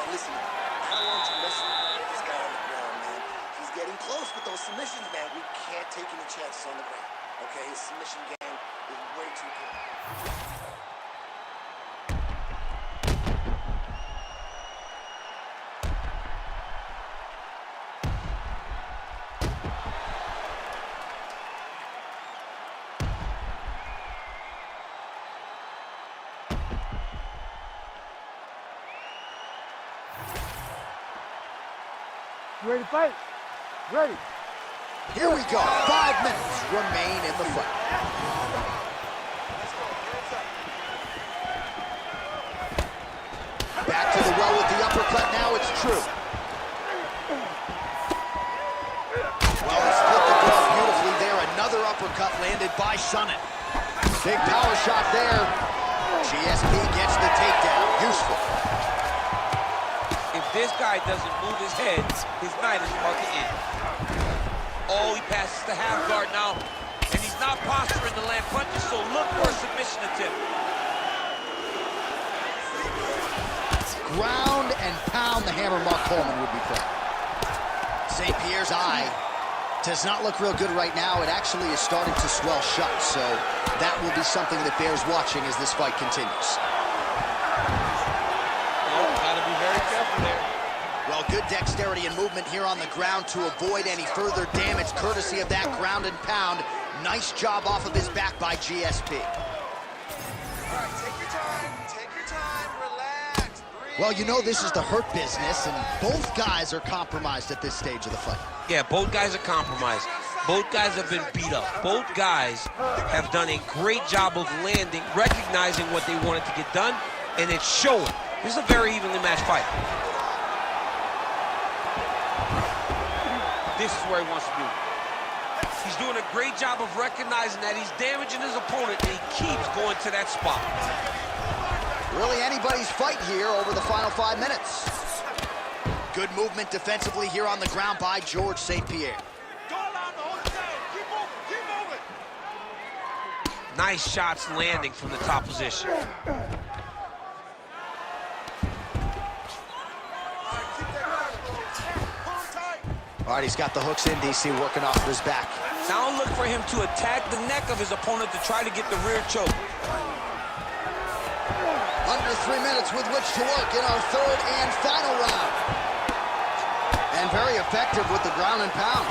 Listen, I don't want you messing with this guy on the ground, man. He's getting close with those submissions, man. We can't take any chances on the ground, okay? His submission game is way too good. You ready to fight? Ready. Here we go. 5 minutes remain in the fight. Back to the well with the uppercut. Now it's true. Well, he split the glove beautifully there. Another uppercut landed by Sonnen. Big power shot there. GSP gets the takedown. Useful. If this guy doesn't move his head, his night is about to end. Oh, he passes the half guard now, and he's not posturing to land punches, so look for a submission attempt. Ground and pound the hammer. Mark Coleman would be proud. St. Pierre's eye does not look real good right now. It actually is starting to swell shut, so that will be something that bears watching as this fight continues. Gotta be very careful there. Well, good dexterity and movement here on the ground to avoid any further damage, courtesy of that ground and pound. Nice job off of his back by GSP. All right, take your time, relax, breathe. Well, you know this is the hurt business, and both guys are compromised at this stage of the fight. Yeah, both guys are compromised. Both guys have been beat up. Both guys have done a great job of landing, recognizing what they wanted to get done, and it's showing. This is a very evenly matched fight. This is where he wants to be. He's doing a great job of recognizing that he's damaging his opponent, and he keeps going to that spot. Really anybody's fight here over the final 5 minutes. Good movement defensively here on the ground by George St. Pierre. Nice shots landing from the top position. All right, he's got the hooks in, DC, working off of his back. Now look for him to attack the neck of his opponent to try to get the rear choke. Under 3 minutes with which to work in our third and final round. And very effective with the ground and pound.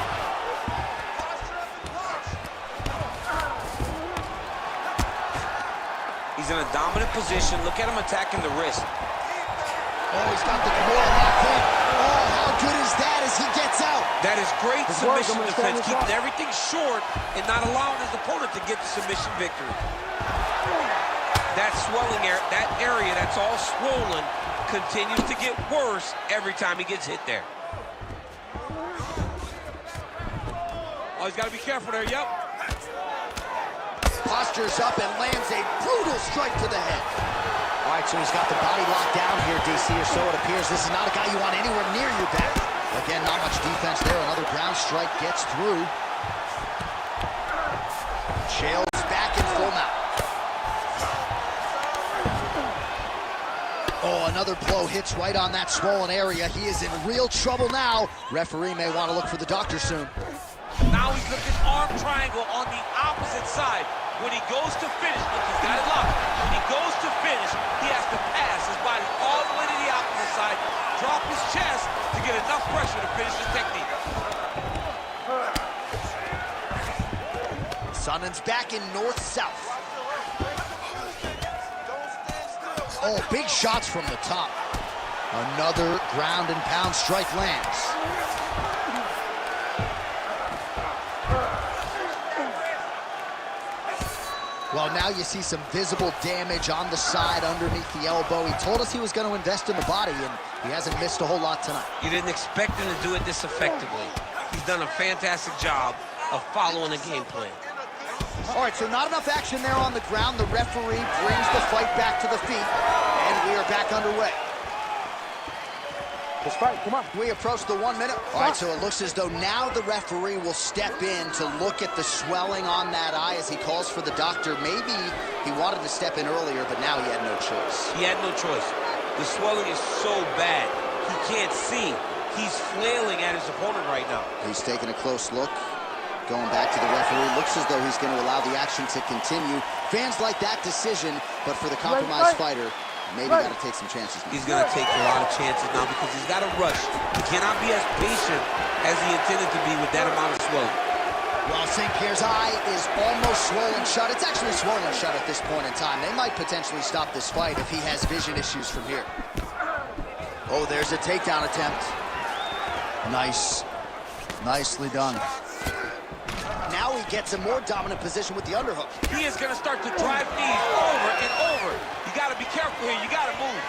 He's in a dominant position. Look at him attacking the wrist. Oh, he's got the Kimura locked in. Oh, how good is that as he gets out? That is great submission defense, keeping up. everything short and not allowing his opponent to get the submission victory. That swelling area, that area that's all swollen, continues to get worse every time he gets hit there. Oh, he's got to be careful there, yep. Postures up and lands a brutal strike to the head. All right, so he's got the body locked down here, DC, or so it appears. This is not a guy you want anywhere near your back. Again, not much defense there. Another ground strike gets through. Chaels back in full mount. Oh, another blow hits right on that swollen area. He is in real trouble now. Referee may want to look for the doctor soon. Now he's looking arm triangle on the opposite side. When he goes to finish, look, he's got it locked. When he goes to finish, he has to pass his body all the way to the opposite side, drop his chest to get enough pressure to finish his technique. Sonnen's back in north-south. Oh, big shots from the top. Another ground and pound strike lands. Well, now you see some visible damage on the side underneath the elbow. He told us he was going to invest in the body, and he hasn't missed a whole lot tonight. You didn't expect him to do it this effectively. He's done a fantastic job of following the game plan. All right, so not enough action there on the ground. The referee brings the fight back to the feet, and we are back underway. Let's fight, come on. We approach the 1 minute. All right, so it looks as though now the referee will step in to look at the swelling on that eye as he calls for the doctor. Maybe he wanted to step in earlier, but now he had no choice. He had no choice. The swelling is so bad, he can't see. He's flailing at his opponent right now. He's taking a close look. Going back to the referee. Looks as though he's going to allow the action to continue. Fans like that decision, but for the compromised fighter, maybe got to take some chances now. He's going to take a lot of chances now because he's got to rush. He cannot be as patient as he intended to be with that amount of swelling. Well, St. Pierre's eye is almost swollen shut. It's actually swollen shut at this point in time. They might potentially stop this fight if he has vision issues from here. Oh, there's a takedown attempt. Nice. Nicely done. Now he gets a more dominant position with the underhook. He is going to start to drive knees over and over. You got to be careful here. You got to move.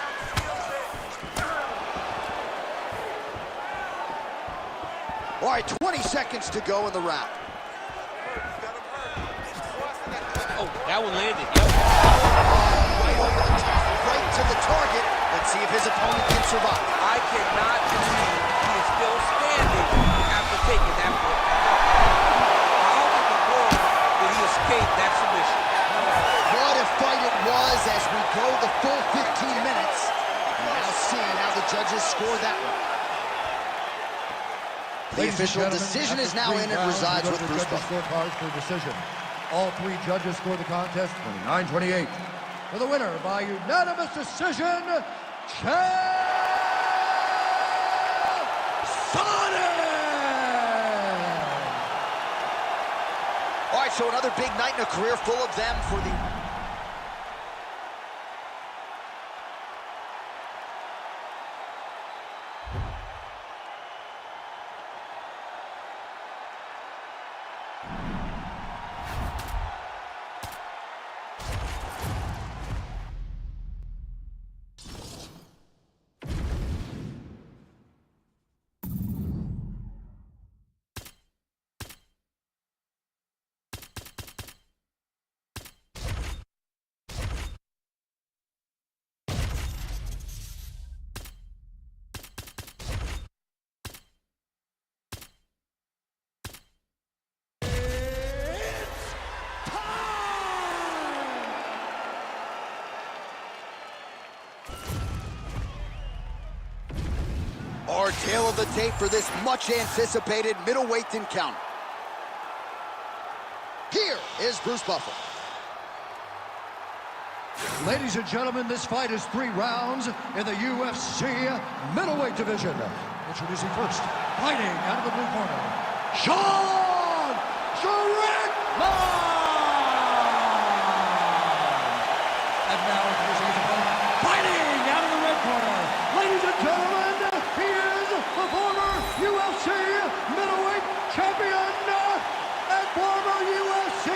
All right, 20 seconds to go in the round. Oh, that one landed. Yep. Right over the top, right to the target. Let's see if his opponent can survive. I cannot believe he is still standing after taking that blow. How in the world did he escape that submission? What a fight it was as we go the full 15 minutes. And now see how the judges score that one. The official decision is now in and resides with Bruce Buffer. Scorecards for decision. All three judges score the contest 29-28. For the winner by unanimous decision, All right, so another big night in a career full of them for the... Our tail of the tape for this much-anticipated middleweight encounter. Here is Bruce Buffer. Ladies and gentlemen, this fight is 3 rounds in the UFC middleweight division. Introducing first, fighting out of the blue corner, Sean Strickland! And now introducing his opponent, fighting out of the red corner, ladies and gentlemen, he is the former UFC middleweight champion and former UFC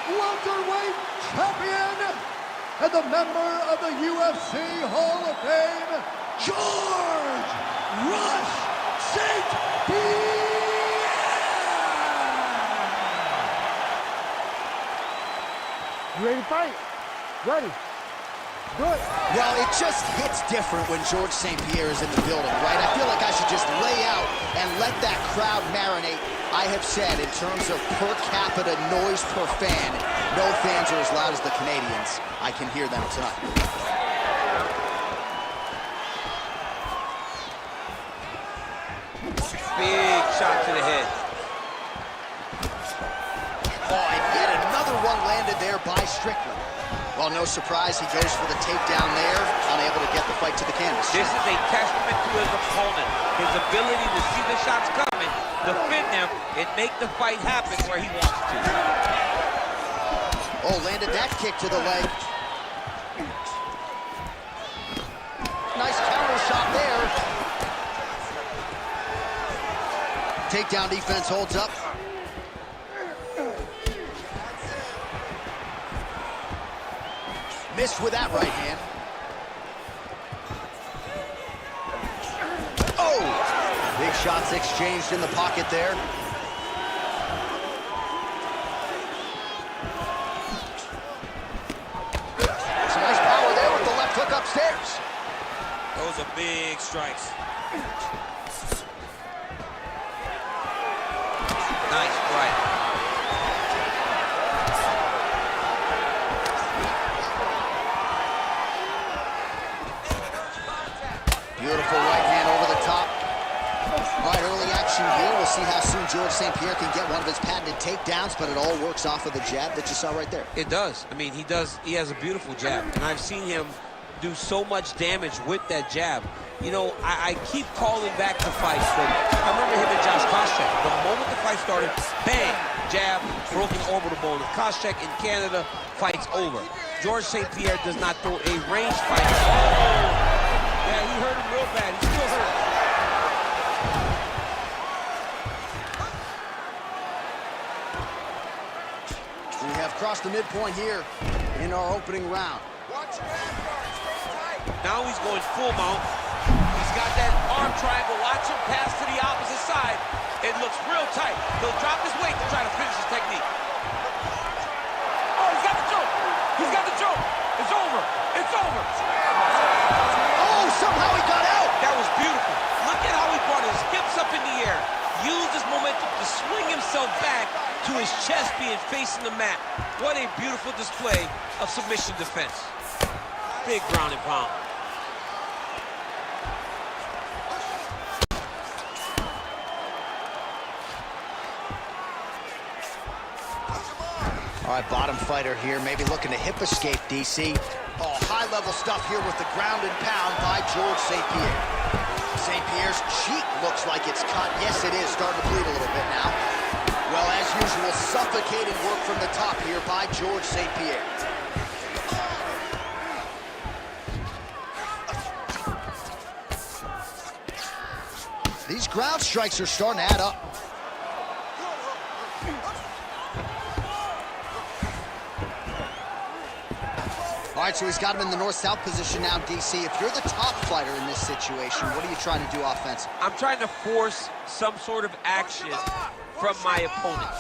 welterweight champion and the member of the UFC Hall of Fame, George Rush St. Pierre! You ready to fight? Ready. Do it. Well, it just hits different when George St. Pierre is in the building, right? I feel like I should just lay out and let that crowd marinate. I have said, in terms of per capita noise per fan, no fans are as loud as the Canadians. I can hear them tonight. Big shot to the head. Oh, and yet another one landed there by Strickland. Well, no surprise, he goes for the takedown there, unable to get the fight to the canvas. This is a testament to his opponent, his ability to see the shots coming, defend them, and make the fight happen where he wants to. Oh, landed that kick to the leg. Nice counter shot there. Takedown defense holds up. Missed with that right hand. Oh! Big shots exchanged in the pocket there. Some nice power there with the left hook upstairs. Those are big strikes. Nice strike. Beautiful right hand over the top. All right, early action here. We'll see how soon George St. Pierre can get one of his patented takedowns, but it all works off of the jab that you saw right there. It does. I mean, he has a beautiful jab, and I've seen him do so much damage with that jab. You know, I keep calling back the fights, but I remember him and Josh Koscheck. The moment the fight started, bang, jab, broken orbital bone. Koscheck in Canada, fight's over. George St. Pierre does not throw a range fight. Oh! Yeah, he hurt him real bad. He's still hurt. across the midpoint here in our opening round. Now he's going full mount. He's got that arm triangle. Watch him pass to the opposite side. It looks real tight. He'll drop his weight to try to finish his technique. Oh, he's got the choke. He's got the choke. It's over. It's over. Oh, somehow he got out. That was beautiful. Look at how he brought his hips up in the air. Used his momentum to swing himself back to his chest being facing the mat. What a beautiful display of submission defense. Big ground and pound. All right, bottom fighter here, maybe looking to hip escape, DC. Oh, high-level stuff here with the ground and pound by George St. Pierre. St. Pierre's cheek looks like it's cut. Yes, it is, starting to bleed a little bit now. Well, as usual, suffocating work from the top here by George St. Pierre. These ground strikes are starting to add up. All right, so he's got him in the north-south position now, DC. If you're the top fighter in this situation, what are you trying to do offensively? I'm trying to force some sort of action from my opponent.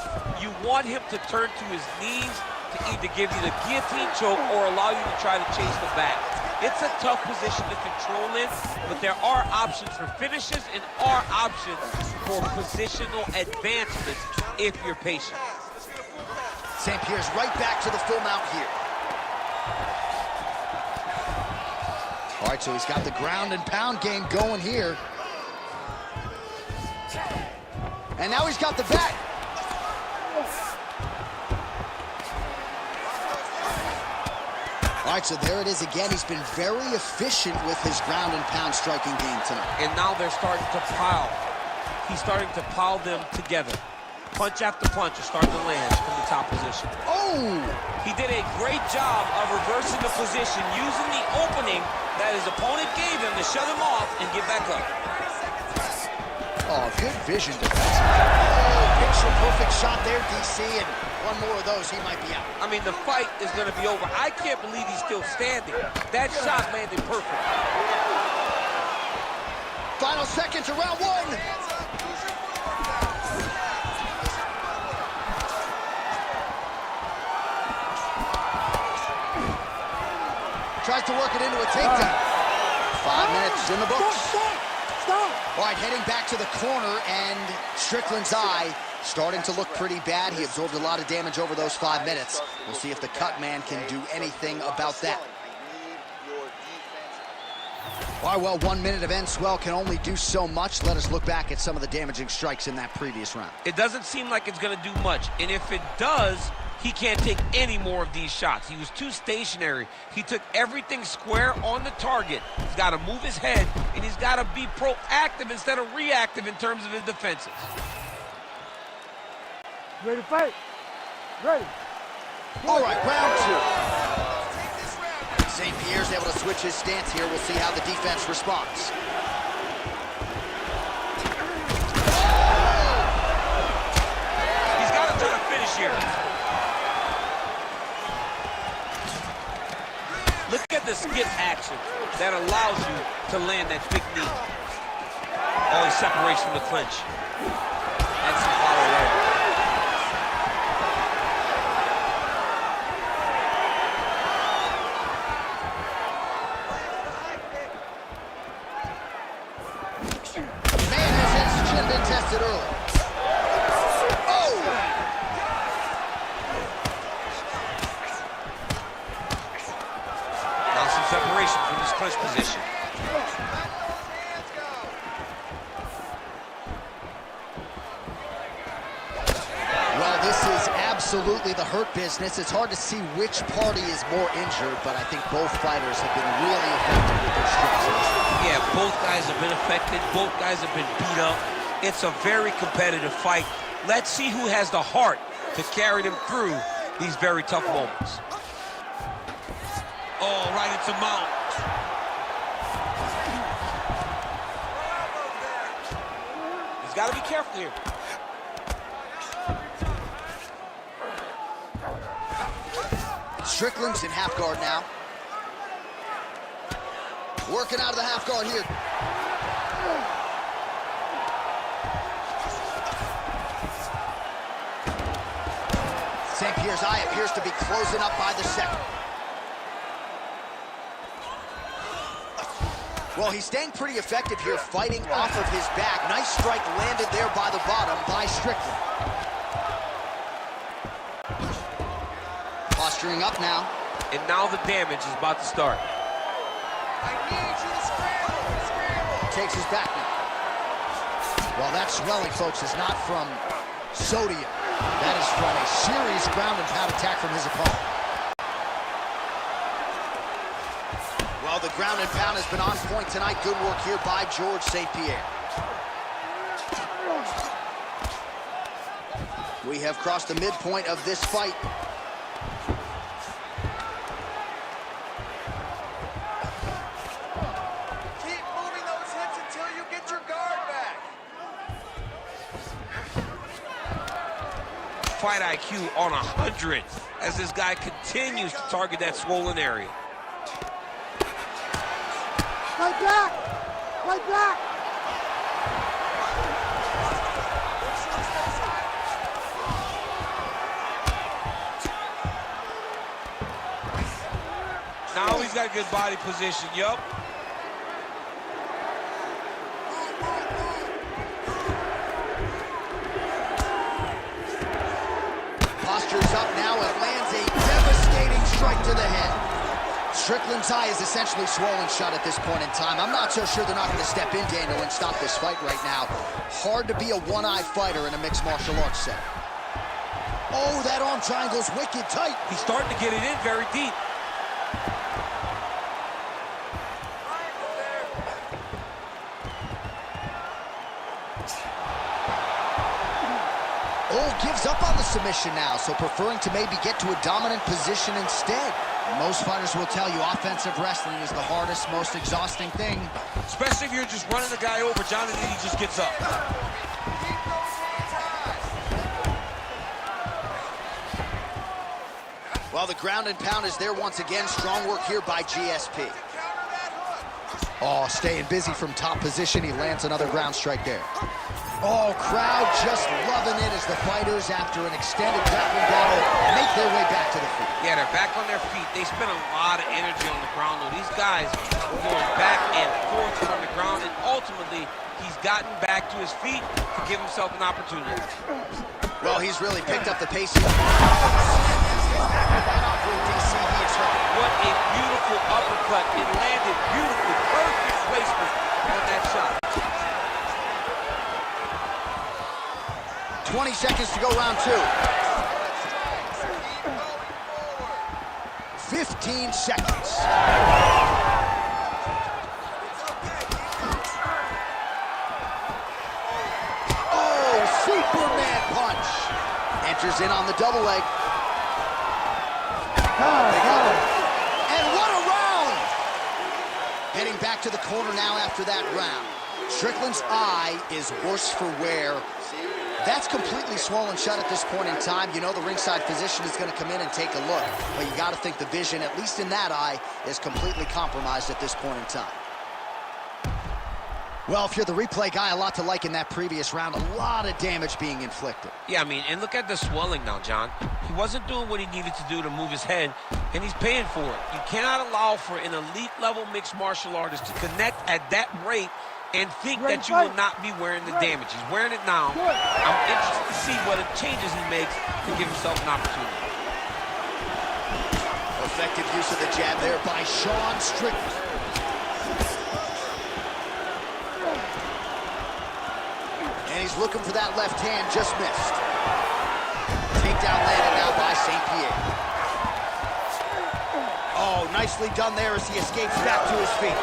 You want him to turn to his knees to either give you the guillotine choke or allow you to try to chase the back. It's a tough position to control in, but there are options for finishes and are options for positional advancements if you're patient. St. Pierre's right back to the full mount here. All right, so he's got the ground and pound game going here. And now he's got the back. All right, so there it is again. He's been very efficient with his ground and pound striking game tonight. And now they're starting to pile. He's starting to pile them together. Punch after punch is starting to land from the top position. Oh! He did a great job of reversing the position, using the opening that his opponent gave him to shut him off and get back up. Oh, good vision defensively. Oh, picture-perfect shot there, DC, and one more of those, he might be out. I mean, the fight is going to be over. I can't believe he's still standing. That shot landed perfect. Final seconds of round one. Tries to work it into a takedown. 5 minutes in the books. Stop! All right, heading back to the corner, and Strickland's eye starting to look pretty bad. He absorbed a lot of damage over those 5 minutes. We'll see if the cut man can do anything about that. All right, well, 1 minute of end swell can only do so much. Let us look back at some of the damaging strikes in that previous round. It doesn't seem like it's going to do much, and if it does, he can't take any more of these shots. He was too stationary. He took everything square on the target. He's got to move his head, and he's got to be proactive instead of reactive in terms of his defenses. You ready to fight? Ready. All right, round two. St. Pierre's able to switch his stance here. We'll see how the defense responds. He's got to try to finish here. Look at the skip action that allows you to land that big knee. Oh, he separates from the clinch. That's some power there. Man has his chin been tested early. Oh! Now some separation from this clinch position. Well, this is absolutely the hurt business. It's hard to see which party is more injured, but I think both fighters have been really effective with their strikes. Yeah, both guys have been affected. Both guys have been beat up. It's a very competitive fight. Let's see who has the heart to carry them through these very tough moments. Oh, right into mount. He's got to be careful here. Strickland's in half guard now. Working out of the half guard here. St. Pierre's eye appears to be closing up by the second. Well, he's staying pretty effective here, fighting off of his back. Nice strike landed there by the bottom by Strickland. Posturing up now. And now the damage is about to start. I need you to scramble. Takes his back now. Well, that swelling, folks, is not from sodium. That is from a serious ground and pound attack from his opponent. Well, the ground and pound has been on point tonight. Good work here by George St. Pierre. We have crossed the midpoint of this fight. Keep moving those hips until you get your guard back. Fight IQ on 100 as this guy continues to target that swollen area. Right back! Right back! Now he's got good body position, yup. Postures up now and lands a devastating strike to the head. Strickland's eye is essentially swollen shut at this point in time. I'm not so sure they're not going to step in, Daniel, and stop this fight right now. Hard to be a one-eye fighter in a mixed martial arts set. Oh, that arm triangle's wicked tight. He's starting to get it in very deep. Oh, gives up on the submission now, so preferring to maybe get to a dominant position instead. Most fighters will tell you offensive wrestling is the hardest, most exhausting thing. Especially if you're just running the guy over, John, and then he just gets up. Well, the ground and pound is there once again. Strong work here by GSP. Oh, staying busy from top position. He lands another ground strike there. Oh, crowd just loving it as the fighters, after an extended grappling battle, make their way back to the feet. Yeah, they're back on their feet. They spend a lot of energy on the ground, though. These guys are going back and forth on the ground, and ultimately, he's gotten back to his feet to give himself an opportunity. Well, he's really picked up the pace here. What a beautiful uppercut. It landed beautifully. Perfect placement on that shot. 20 seconds to go, round two. 15 seconds. Oh, Superman punch. Enters in on the double leg. And what a round! Heading back to the corner now after that round. Strickland's eye is worse for wear. That's completely swollen shut at this point in time. You know the ringside physician is going to come in and take a look. But you got to think the vision, at least in that eye, is completely compromised at this point in time. Well, if you're the replay guy, a lot to like in that previous round. A lot of damage being inflicted. Yeah, I mean, and look at the swelling now, John. He wasn't doing what he needed to do to move his head, and he's paying for it. You cannot allow for an elite-level mixed martial artist to connect at that rate and think that you will not be wearing the damage. He's wearing it now. I'm interested to see what changes he makes to give himself an opportunity. Effective use of the jab there by Sean Strickland. And he's looking for that left hand, just missed. Takedown landed now by St. Pierre. Oh, nicely done there as he escapes back to his feet.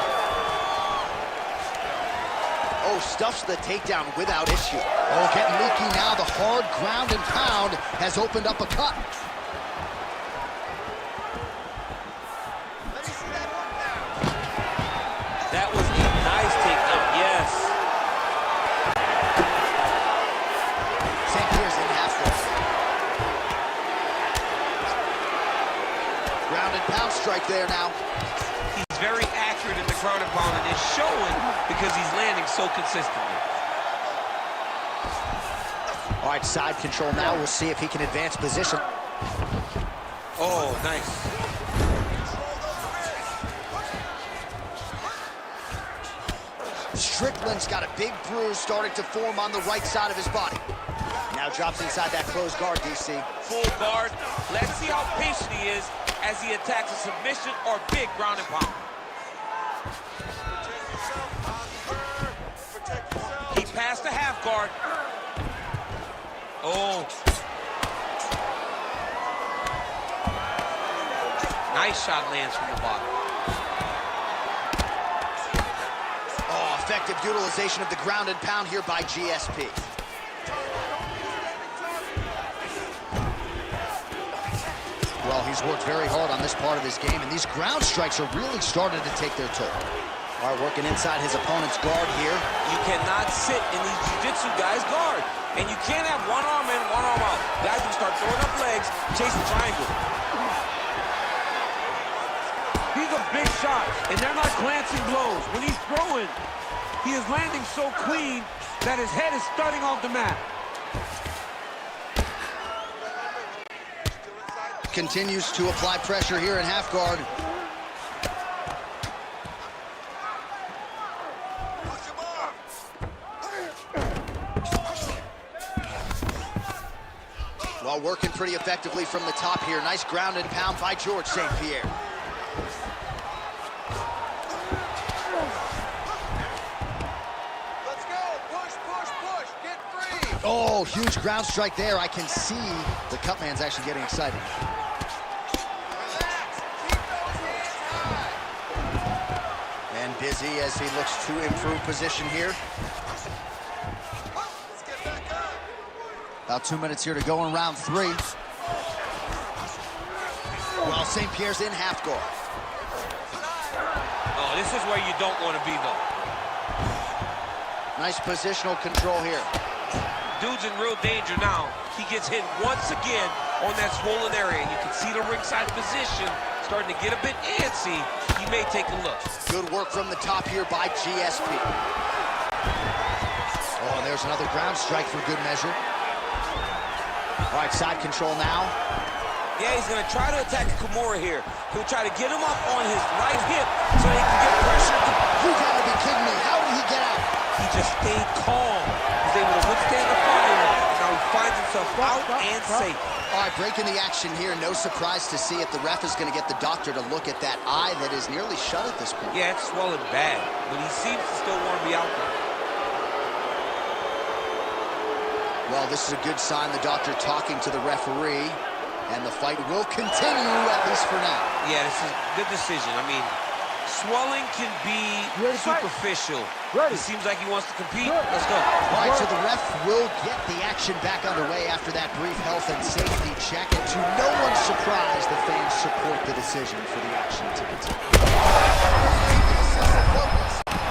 Oh, stuffs the takedown without issue. Oh, getting leaky now. The hard ground and pound has opened up a cut. That was a nice takedown, yes. St. Pierre's in half guard. strike there now. He's very accurate in the ground and pound, and it's showing because he's landing so consistently. All right, side control now. We'll see if he can advance position. Oh, nice. Strickland's got a big bruise starting to form on the right side of his body. Now drops inside that closed guard, DC. Full guard. Let's see how patient he is as he attacks a submission or big ground and pound. He passed the half guard. Oh. Nice shot lands from the bottom. Oh, effective utilization of the ground and pound here by GSP. Well, he's worked very hard on this part of his game, and these ground strikes are really starting to take their toll. All right, working inside his opponent's guard here. You cannot sit in these jiu-jitsu guys' guard. And you can't have one arm in, one arm out. Guys can start throwing up legs, chasing triangle. He's a big shot, and they're not glancing blows. When he's throwing, he is landing so clean that his head is starting off the mat. Continues to apply pressure here in half guard. Well, working pretty effectively from the top here. Nice ground and pound by George St. Pierre. Let's go. Push, push, push. Get free. Oh, huge ground strike there. I can see the Cutman's actually getting excited. Relax. Keep those hands high. And busy as he looks to improve position here. Let's get back up. About 2 minutes here to go in round 3. Well, St. Pierre's in half guard. Oh, this is where you don't want to be, though. Nice positional control here. Dude's in real danger now. He gets hit once again on that swollen area. You can see the ringside position starting to get a bit antsy. He may take a look. Good work from the top here by GSP. Oh, and there's another ground strike for good measure. All right, side control now. Yeah, he's going to try to attack Kimura here. He'll try to get him up on his right hip so he can get pressure. You gotta be kidding me. How did he get out? He just stayed calm. He's able to withstand the fire. Now he finds himself out and safe. All right, breaking the action here. No surprise to see it. The ref is going to get the doctor to look at that eye that is nearly shut at this point. Yeah, it's swollen bad, but he seems to still want to be out there. Well, this is a good sign. The doctor talking to the referee, and the fight will continue, at least for now. Yeah, this is a good decision. I mean, swelling can be superficial. It seems like he wants to compete. Let's go. All right, so the ref will get the action back underway after that brief health and safety check. And to no one's surprise, the fans support the decision for the action to continue.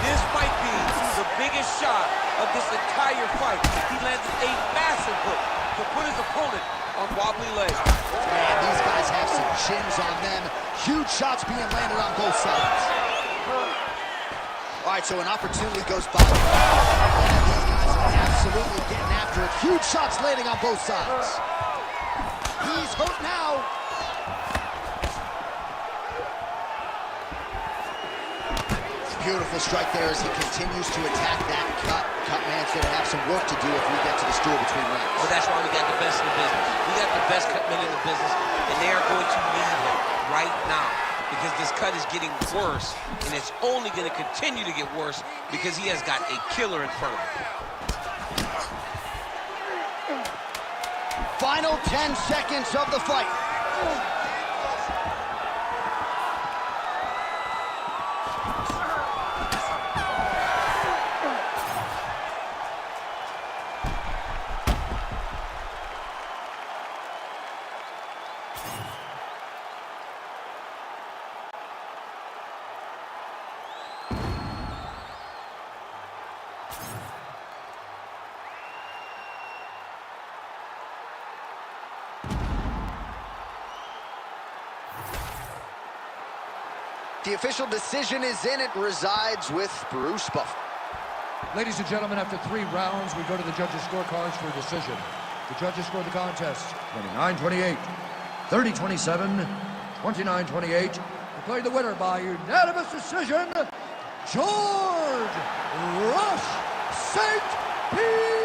This might be the biggest shot of this entire fight. He landed a massive hook to put his opponent on wobbly legs. Man, these guys have some chins on them. Huge shots being landed on both sides. All right, so an opportunity goes by. And these guys are absolutely getting after it. Huge shots landing on both sides. He's hurt now. Beautiful strike there as he continues to attack that cut. Cutman's going to have some work to do if we get to the stool between rounds. But that's why we got the best in the business. We got the best cutmen in the business, and they are going to need him right now because this cut is getting worse, and it's only going to continue to get worse because he has got a killer in front of him. Final 10 seconds of the fight. The official decision is in. It resides with Bruce Buffer. Ladies and gentlemen, after 3 rounds, we go to the judges' scorecards for a decision. The judges scored the contest 29-28, 30-27, 29-28. Declared the winner by unanimous decision, George Rush St. Pierre!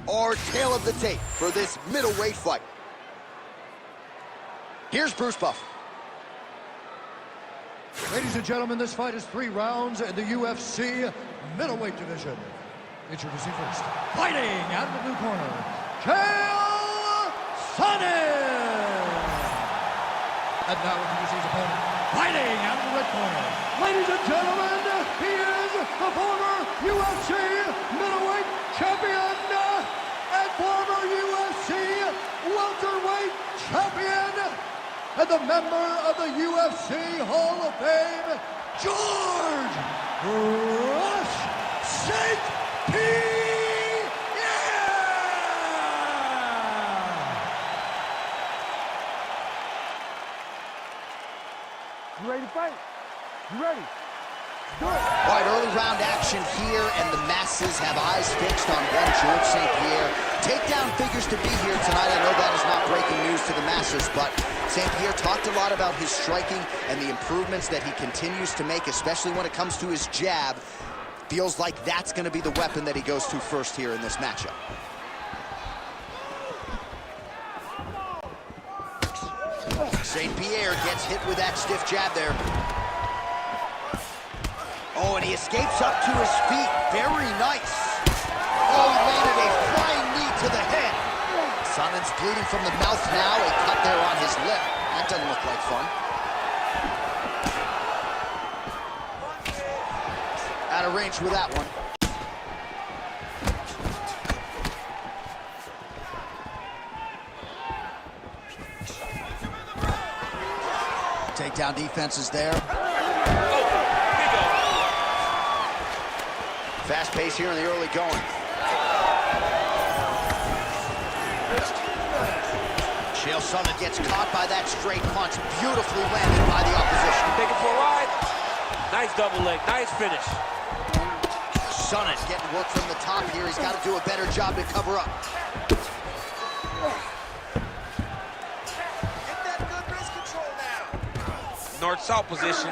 Our tale of the tape for this middleweight fight. Here's Bruce Buffer. Ladies and gentlemen, this fight is 3 rounds in the UFC middleweight division. Introducing first, fighting out of the blue corner, Chael Sonnen. And now introducing his opponent, fighting out of the red corner. Ladies and gentlemen, he is the former UFC middleweight champion and former UFC welterweight champion and the member of the UFC Hall of Fame, George Rush St. Pierre! You ready to fight? You ready? Do it. All right, early round action here, and the masses have eyes fixed on one George St. Pierre. Takedown figures to be here tonight. I know that is not breaking news to the masses, but St. Pierre talked a lot about his striking and the improvements that he continues to make, especially when it comes to his jab. Feels like that's going to be the weapon that he goes to first here in this matchup. St. Pierre gets hit with that stiff jab there. Oh, and he escapes up to his feet. Very nice. Oh, he landed a flying knee to the head. Sonnen's bleeding from the mouth now. A cut there on his lip. That doesn't look like fun. Out of range with that one. Takedown defense is there. Fast pace here in the early going. Chael Sonnen gets caught by that straight punch. Beautifully landed by the opposition. Take it for a ride. Nice double leg. Nice finish. Sonnen getting work from the top here. He's got to do a better job to cover up. Get that good wrist control now. North-south position.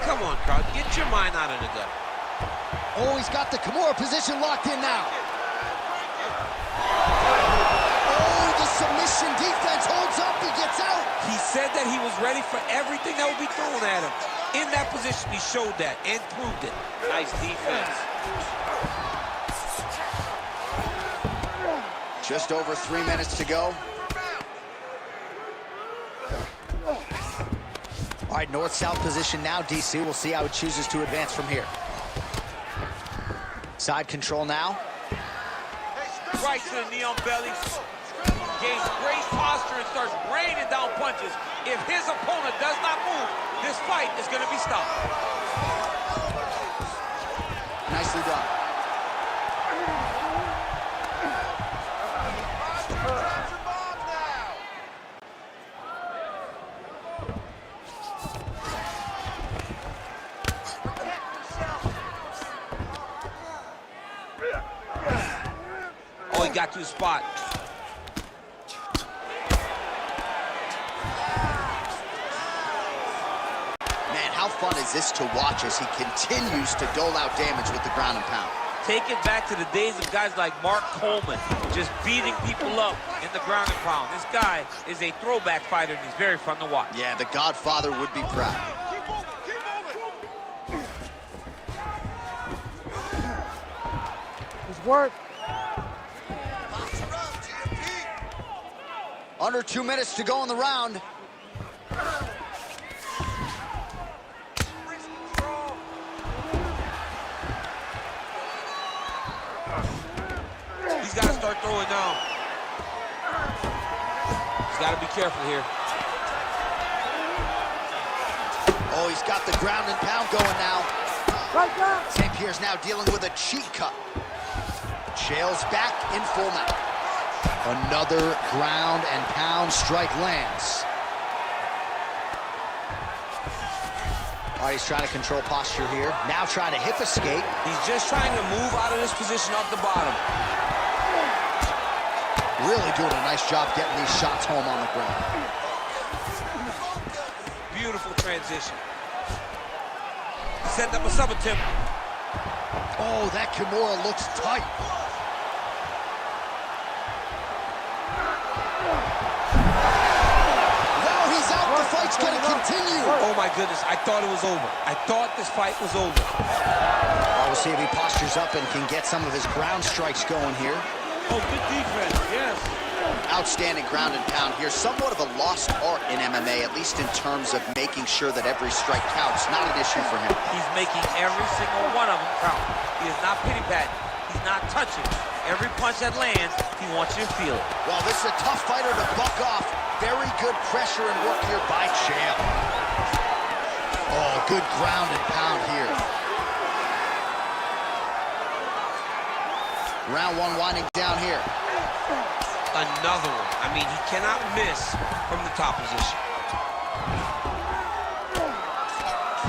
Come on, crowd. Get your mind out of the gutter. Oh, he's got the Kimura position locked in now. Oh, the submission defense holds up. He gets out. He said that he was ready for everything that would be thrown at him. In that position, he showed that and proved it. Nice defense. Just over 3 minutes to go. All right, north-south position now, DC. We'll see how he chooses to advance from here. Side control now. Right to the knee on belly. Gains great posture and starts raining down punches. If his opponent does not move, this fight is going to be stopped. Nicely done. Oh, he got to his spot. Man, how fun is this to watch as he continues to dole out damage with the ground and pound? Take it back to the days of guys like Mark Coleman, just beating people up in the ground and pound. This guy is a throwback fighter, and he's very fun to watch. Yeah, the Godfather would be proud. It's work. Under 2 minutes to go in the round. He's got to start throwing now. He's got to be careful here. Oh, he's got the ground and pound going now. Right down. St. Pierre's now dealing with a cheek cut. Chaels back in full mount. Another ground and pound strike lands. All right, he's trying to control posture here. Now trying to hip escape. He's just trying to move out of this position off the bottom. Really doing a nice job getting these shots home on the ground. Beautiful transition. Setting up a sub attempt. Oh, that Kimura looks tight. Now he's out. The fight's going to continue. Oh, my goodness. I thought it was over. I thought this fight was over. We'll see if he postures up and can get some of his ground strikes going here. Oh, good defense, yes. Outstanding ground and pound here. Somewhat of a lost art in MMA, at least in terms of making sure that every strike counts. Not an issue for him. He's making every single one of them count. He is not pity-patting. He's not touching. Every punch that lands, he wants you to feel it. Well, this is a tough fighter to buck off. Very good pressure and work here by Chael. Oh, good ground and pound here. Round one winding down here. Another one. I mean, he cannot miss from the top position.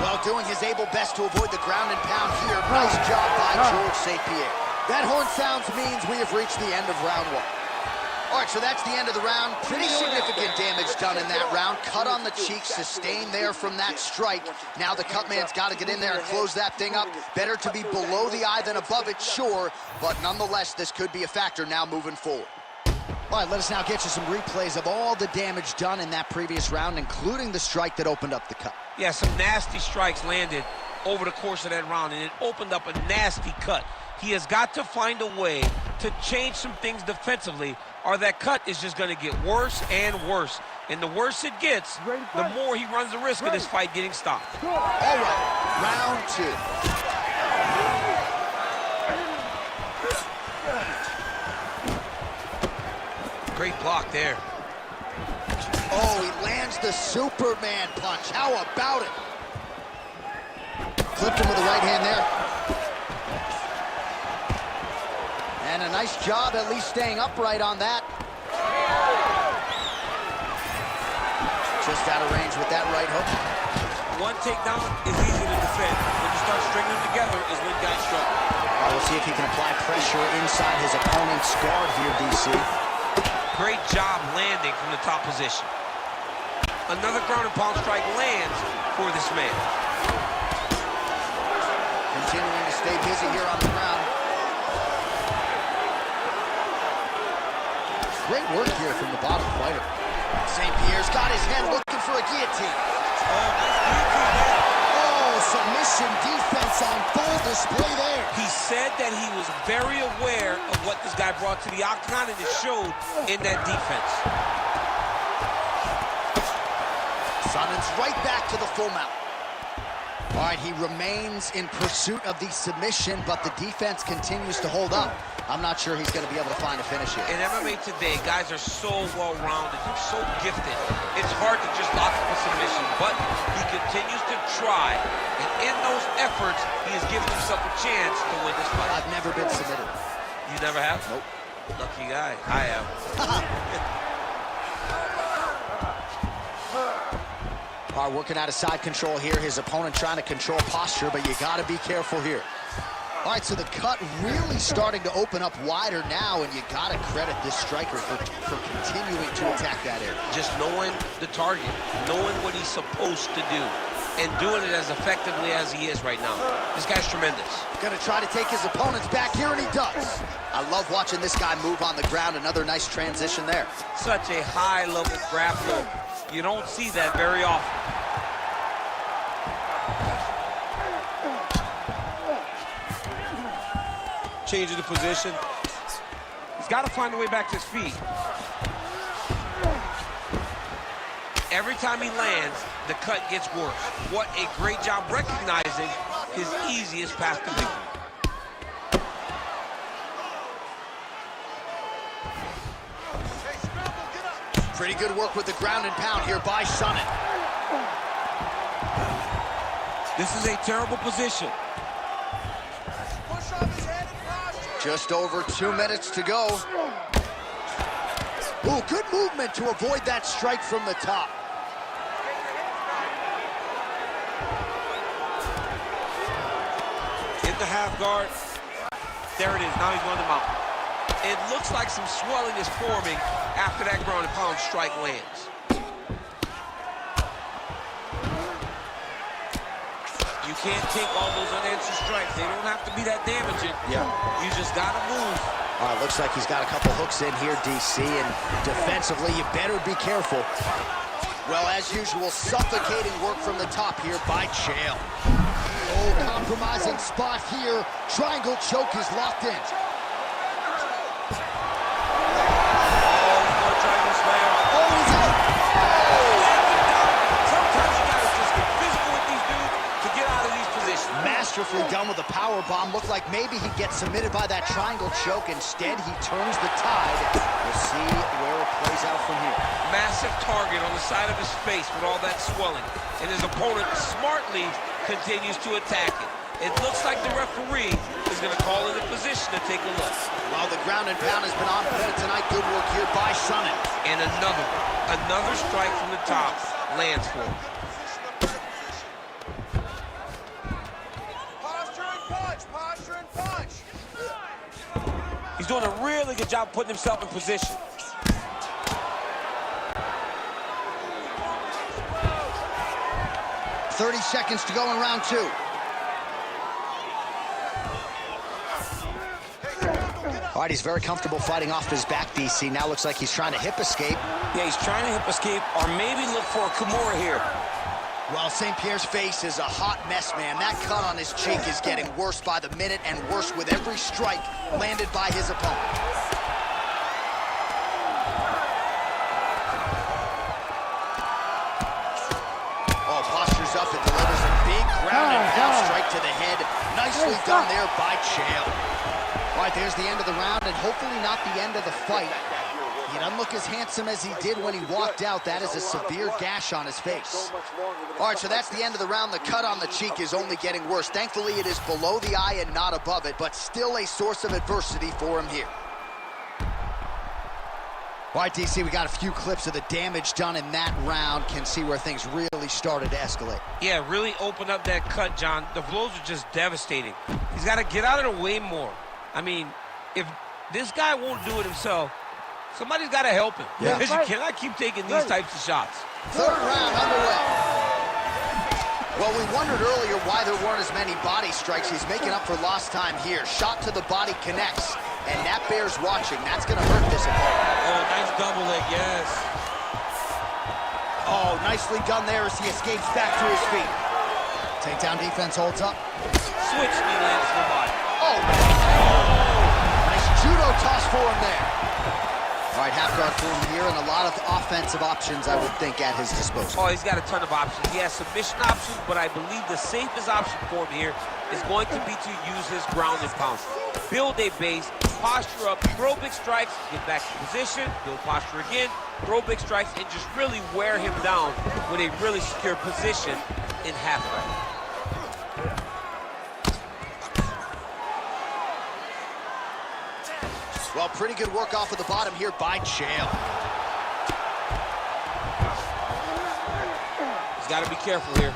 Well, doing his able best to avoid the ground and pound here. Nice job by George St. Pierre. That horn sounds means we have reached the end of round one. All right, so that's the end of the round. Pretty significant damage done in that round. Cut on the cheek, sustained there from that strike. Now the cut man's got to get in there and close that thing up. Better to be below the eye than above it, sure. But nonetheless, this could be a factor now moving forward. All right, let us now get you some replays of all the damage done in that previous round, including the strike that opened up the cut. Yeah, some nasty strikes landed over the course of that round, and it opened up a nasty cut. He has got to find a way to change some things defensively, or that cut is just going to get worse and worse. And the worse it gets, the more he runs the risk of this fight getting stopped. All right, round two. Great block there. Oh, he lands the Superman punch. How about it? Clipped him with the right hand there. And a nice job at least staying upright on that. Just out of range with that right hook. One takedown is easy to defend. When you start stringing them together is when guys struggle. We'll see if he can apply pressure inside his opponent's guard here, DC. Great job landing from the top position. Another ground and pound strike lands for this man. Continuing to stay busy here on the ground. Great work here from the bottom fighter. St. Pierre's got his head looking for a guillotine. Oh, submission defense on full display there. He said that he was very aware of what this guy brought to the octagon, and it showed in that defense. Sonnen's right back to the full mount. All right, he remains in pursuit of the submission, but the defense continues to hold up. I'm not sure he's going to be able to find a finish here. In MMA today, guys are so well-rounded. They're so gifted. It's hard to just lock up a submission, but he continues to try. And in those efforts, he has given himself a chance to win this fight. I've never been submitted. You never have? Nope. Lucky guy. I have. All right, working out of side control here. His opponent trying to control posture, but you got to be careful here. All right, so the cut really starting to open up wider now, and you got to credit this striker for continuing to attack that area. Just knowing the target, knowing what he's supposed to do. and doing it as effectively as he is right now. This guy's tremendous. Gonna try to take his opponents back here, and he does. I love watching this guy move on the ground. Another nice transition there. Such a high-level grappler. You don't see that very often. Changing the position. He's got to find a way back to his feet. Every time he lands, the cut gets worse. What a great job recognizing his easiest path to victory. Pretty good work with the ground and pound here by Sonnen. This is a terrible position. Just over 2 minutes to go. Ooh, good movement to avoid that strike from the top. In the half guard. There it is. Now he's going to mount. It looks like some swelling is forming after that ground and pound strike lands. You can't take all those unanswered strikes. They don't have to be that damaging. Yeah. You just got to move. All right, looks like he's got a couple hooks in here, DC, and defensively, you better be careful. Well, as usual, suffocating work from the top here by Chael. Oh, compromising spot here. Triangle choke is locked in. Masterfully done with a power bomb. Looked like maybe he'd get submitted by that triangle choke. Instead, he turns the tide. We'll see where it plays out from here. Massive target on the side of his face with all that swelling. And his opponent smartly continues to attack it. It looks like the referee is going to call in a position to take a look. Well, the ground and pound has been on point tonight. Good work here by Sonnen. And another strike from the top lands for him. He's doing a really good job putting himself in position. .30 seconds to go in round 2. All right, he's very comfortable fighting off his back, DC. Now looks like he's trying to hip escape. Yeah, he's trying to hip escape or maybe look for a Kimura here. Well, St. Pierre's face is a hot mess, man. That cut on his cheek is getting worse by the minute and worse with every strike landed by his opponent. Oh, postures up. It delivers a big ground and pound strike to the head. Nicely done there by Chael. All right, there's the end of the round, and hopefully not the end of the fight. He doesn't look as handsome as he did when he walked out. That is a severe gash on his face. All right, so that's the end of the round. The cut on the cheek is only getting worse. Thankfully, it is below the eye and not above it, but still a source of adversity for him here. All right, DC, we got a few clips of the damage done in that round. Can see where things really started to escalate. Yeah, really open up that cut, John. The blows are just devastating. He's got to get out of the way more. I mean, if this guy won't do it himself, somebody's got to help him. Yeah. Because you cannot keep taking these types of shots. Third round underway. Well, we wondered earlier why there weren't as many body strikes. He's making up for lost time here. Shot to the body connects, and that bears watching. That's going to hurt this opponent. Oh, nice double leg, yes. Oh, nicely done there as he escapes back to his feet. Takedown defense holds up. Switch knee lands to the body. Oh, nice judo toss for him there. All right, half guard for him here, and a lot of offensive options, I would think, at his disposal. Oh, he's got a ton of options. He has submission options, but I believe the safest option for him here is going to be to use his ground and pound. Build a base, posture up, throw big strikes, get back to position, build posture again, throw big strikes, and just really wear him down with a really secure position in half guard. Well, pretty good work off of the bottom here by Chael. He's got to be careful here.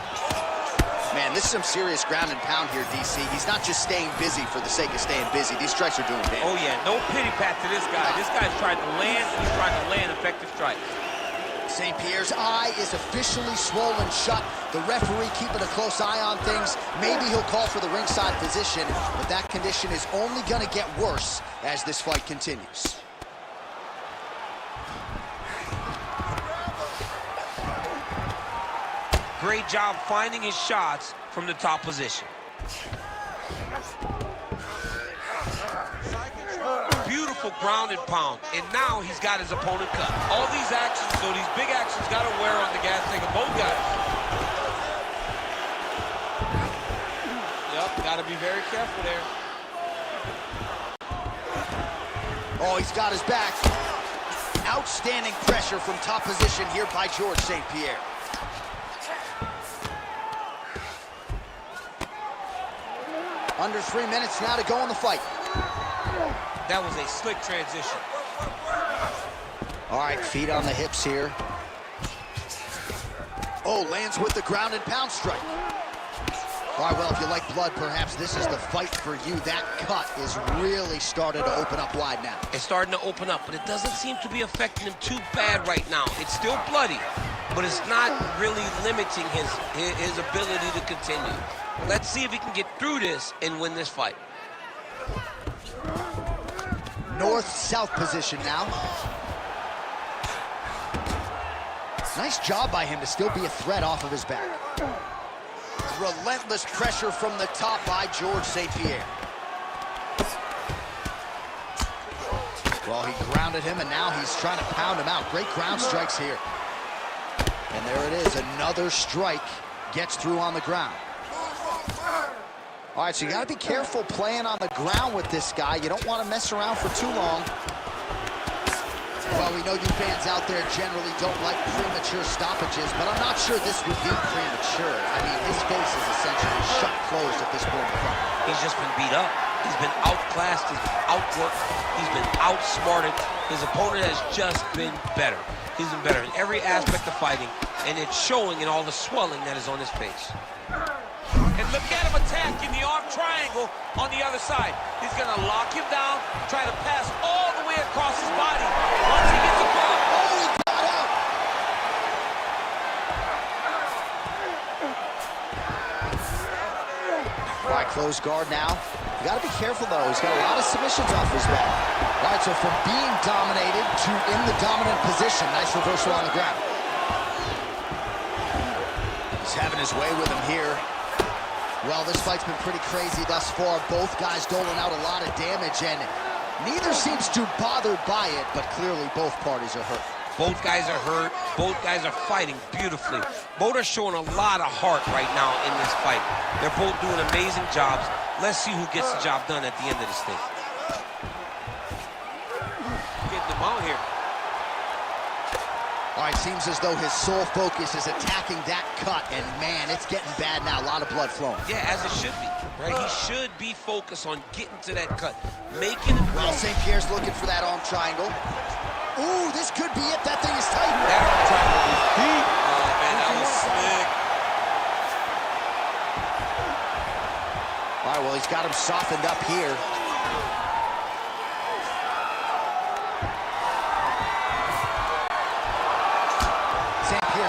Man, this is some serious ground and pound here, DC. He's not just staying busy for the sake of staying busy. These strikes are doing damage. Oh, yeah, no pity pat to this guy. This guy's trying to land, and he's trying to land effective strikes. St. Pierre's eye is officially swollen shut. The referee keeping a close eye on things. Maybe he'll call for the ringside physician, but that condition is only going to get worse as this fight continues. Great job finding his shots from the top position. Beautiful ground and pound, and now he's got his opponent cut. All these actions, so these big actions, got to wear on the gas tank of both guys. Yep, got to be very careful there. Oh, he's got his back. Outstanding pressure from top position here by George St. Pierre. Under 3 minutes now to go in the fight. That was a slick transition. All right, feet on the hips here. Oh, lands with the ground and pound strike. All right, well, if you like blood, perhaps this is the fight for you. That cut is really starting to open up wide now. It's starting to open up, but it doesn't seem to be affecting him too bad right now. It's still bloody, but it's not really limiting his ability to continue. Let's see if he can get through this and win this fight. North-south position now. Nice job by him to still be a threat off of his back. Relentless pressure from the top by George St. Pierre. Well, he grounded him, and now he's trying to pound him out. Great ground strikes here. And there it is, another strike gets through on the ground. All right, so you got to be careful playing on the ground with this guy. You don't want to mess around for too long. Well, we know you fans out there generally don't like premature stoppages, but I'm not sure this would be premature. I mean, his face is essentially shut closed at this point in the fight. He's just been beat up. He's been outclassed. He's been outworked. He's been outsmarted. His opponent has just been better. He's been better in every aspect of fighting, and it's showing in all the swelling that is on his face. And look at him attacking the arm triangle on the other side. He's going to lock him down, try to pass all the way across his body. Once he gets across. Oh, he got out! All right, close guard now. You got to be careful, though. He's got a lot of submissions off his back. All right, so from being dominated to in the dominant position. Nice reversal on the ground. He's having his way with him here. Well, this fight's been pretty crazy thus far. Both guys doling out a lot of damage, and neither seems too bothered by it, but clearly both parties are hurt. Both guys are hurt. Both guys are fighting beautifully. Both are showing a lot of heart right now in this fight. They're both doing amazing jobs. Let's see who gets the job done at the end of this thing. Getting them out here. All right, seems as though his sole focus is attacking that cut, and man, it's getting bad now. A lot of blood flowing. Yeah, as it should be, right? He should be focused on getting to that cut, making it. Well, St. Pierre's looking for that arm triangle. Ooh, this could be it. That thing is tight. That arm triangle is deep. Oh, man, that was slick. All right, well, he's got him softened up here.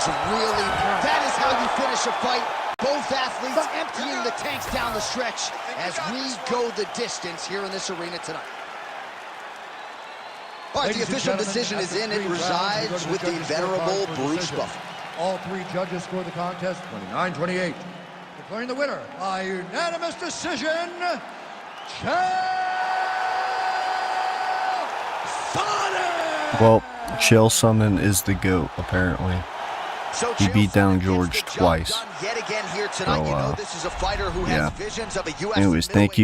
Really, that is how you finish a fight. Both athletes emptying the tanks down the stretch as we go the distance here in this arena tonight. All right, the official decision is in. It resides with the venerable Bruce Buffer. All three judges scored the contest 29-28. Declaring the winner by unanimous decision, Well, Chael Sonnen is the GOAT, apparently. So he beat down George twice. Yet again here tonight. So, you know, this is a fighter who has visions of a UFC anyways, thank you.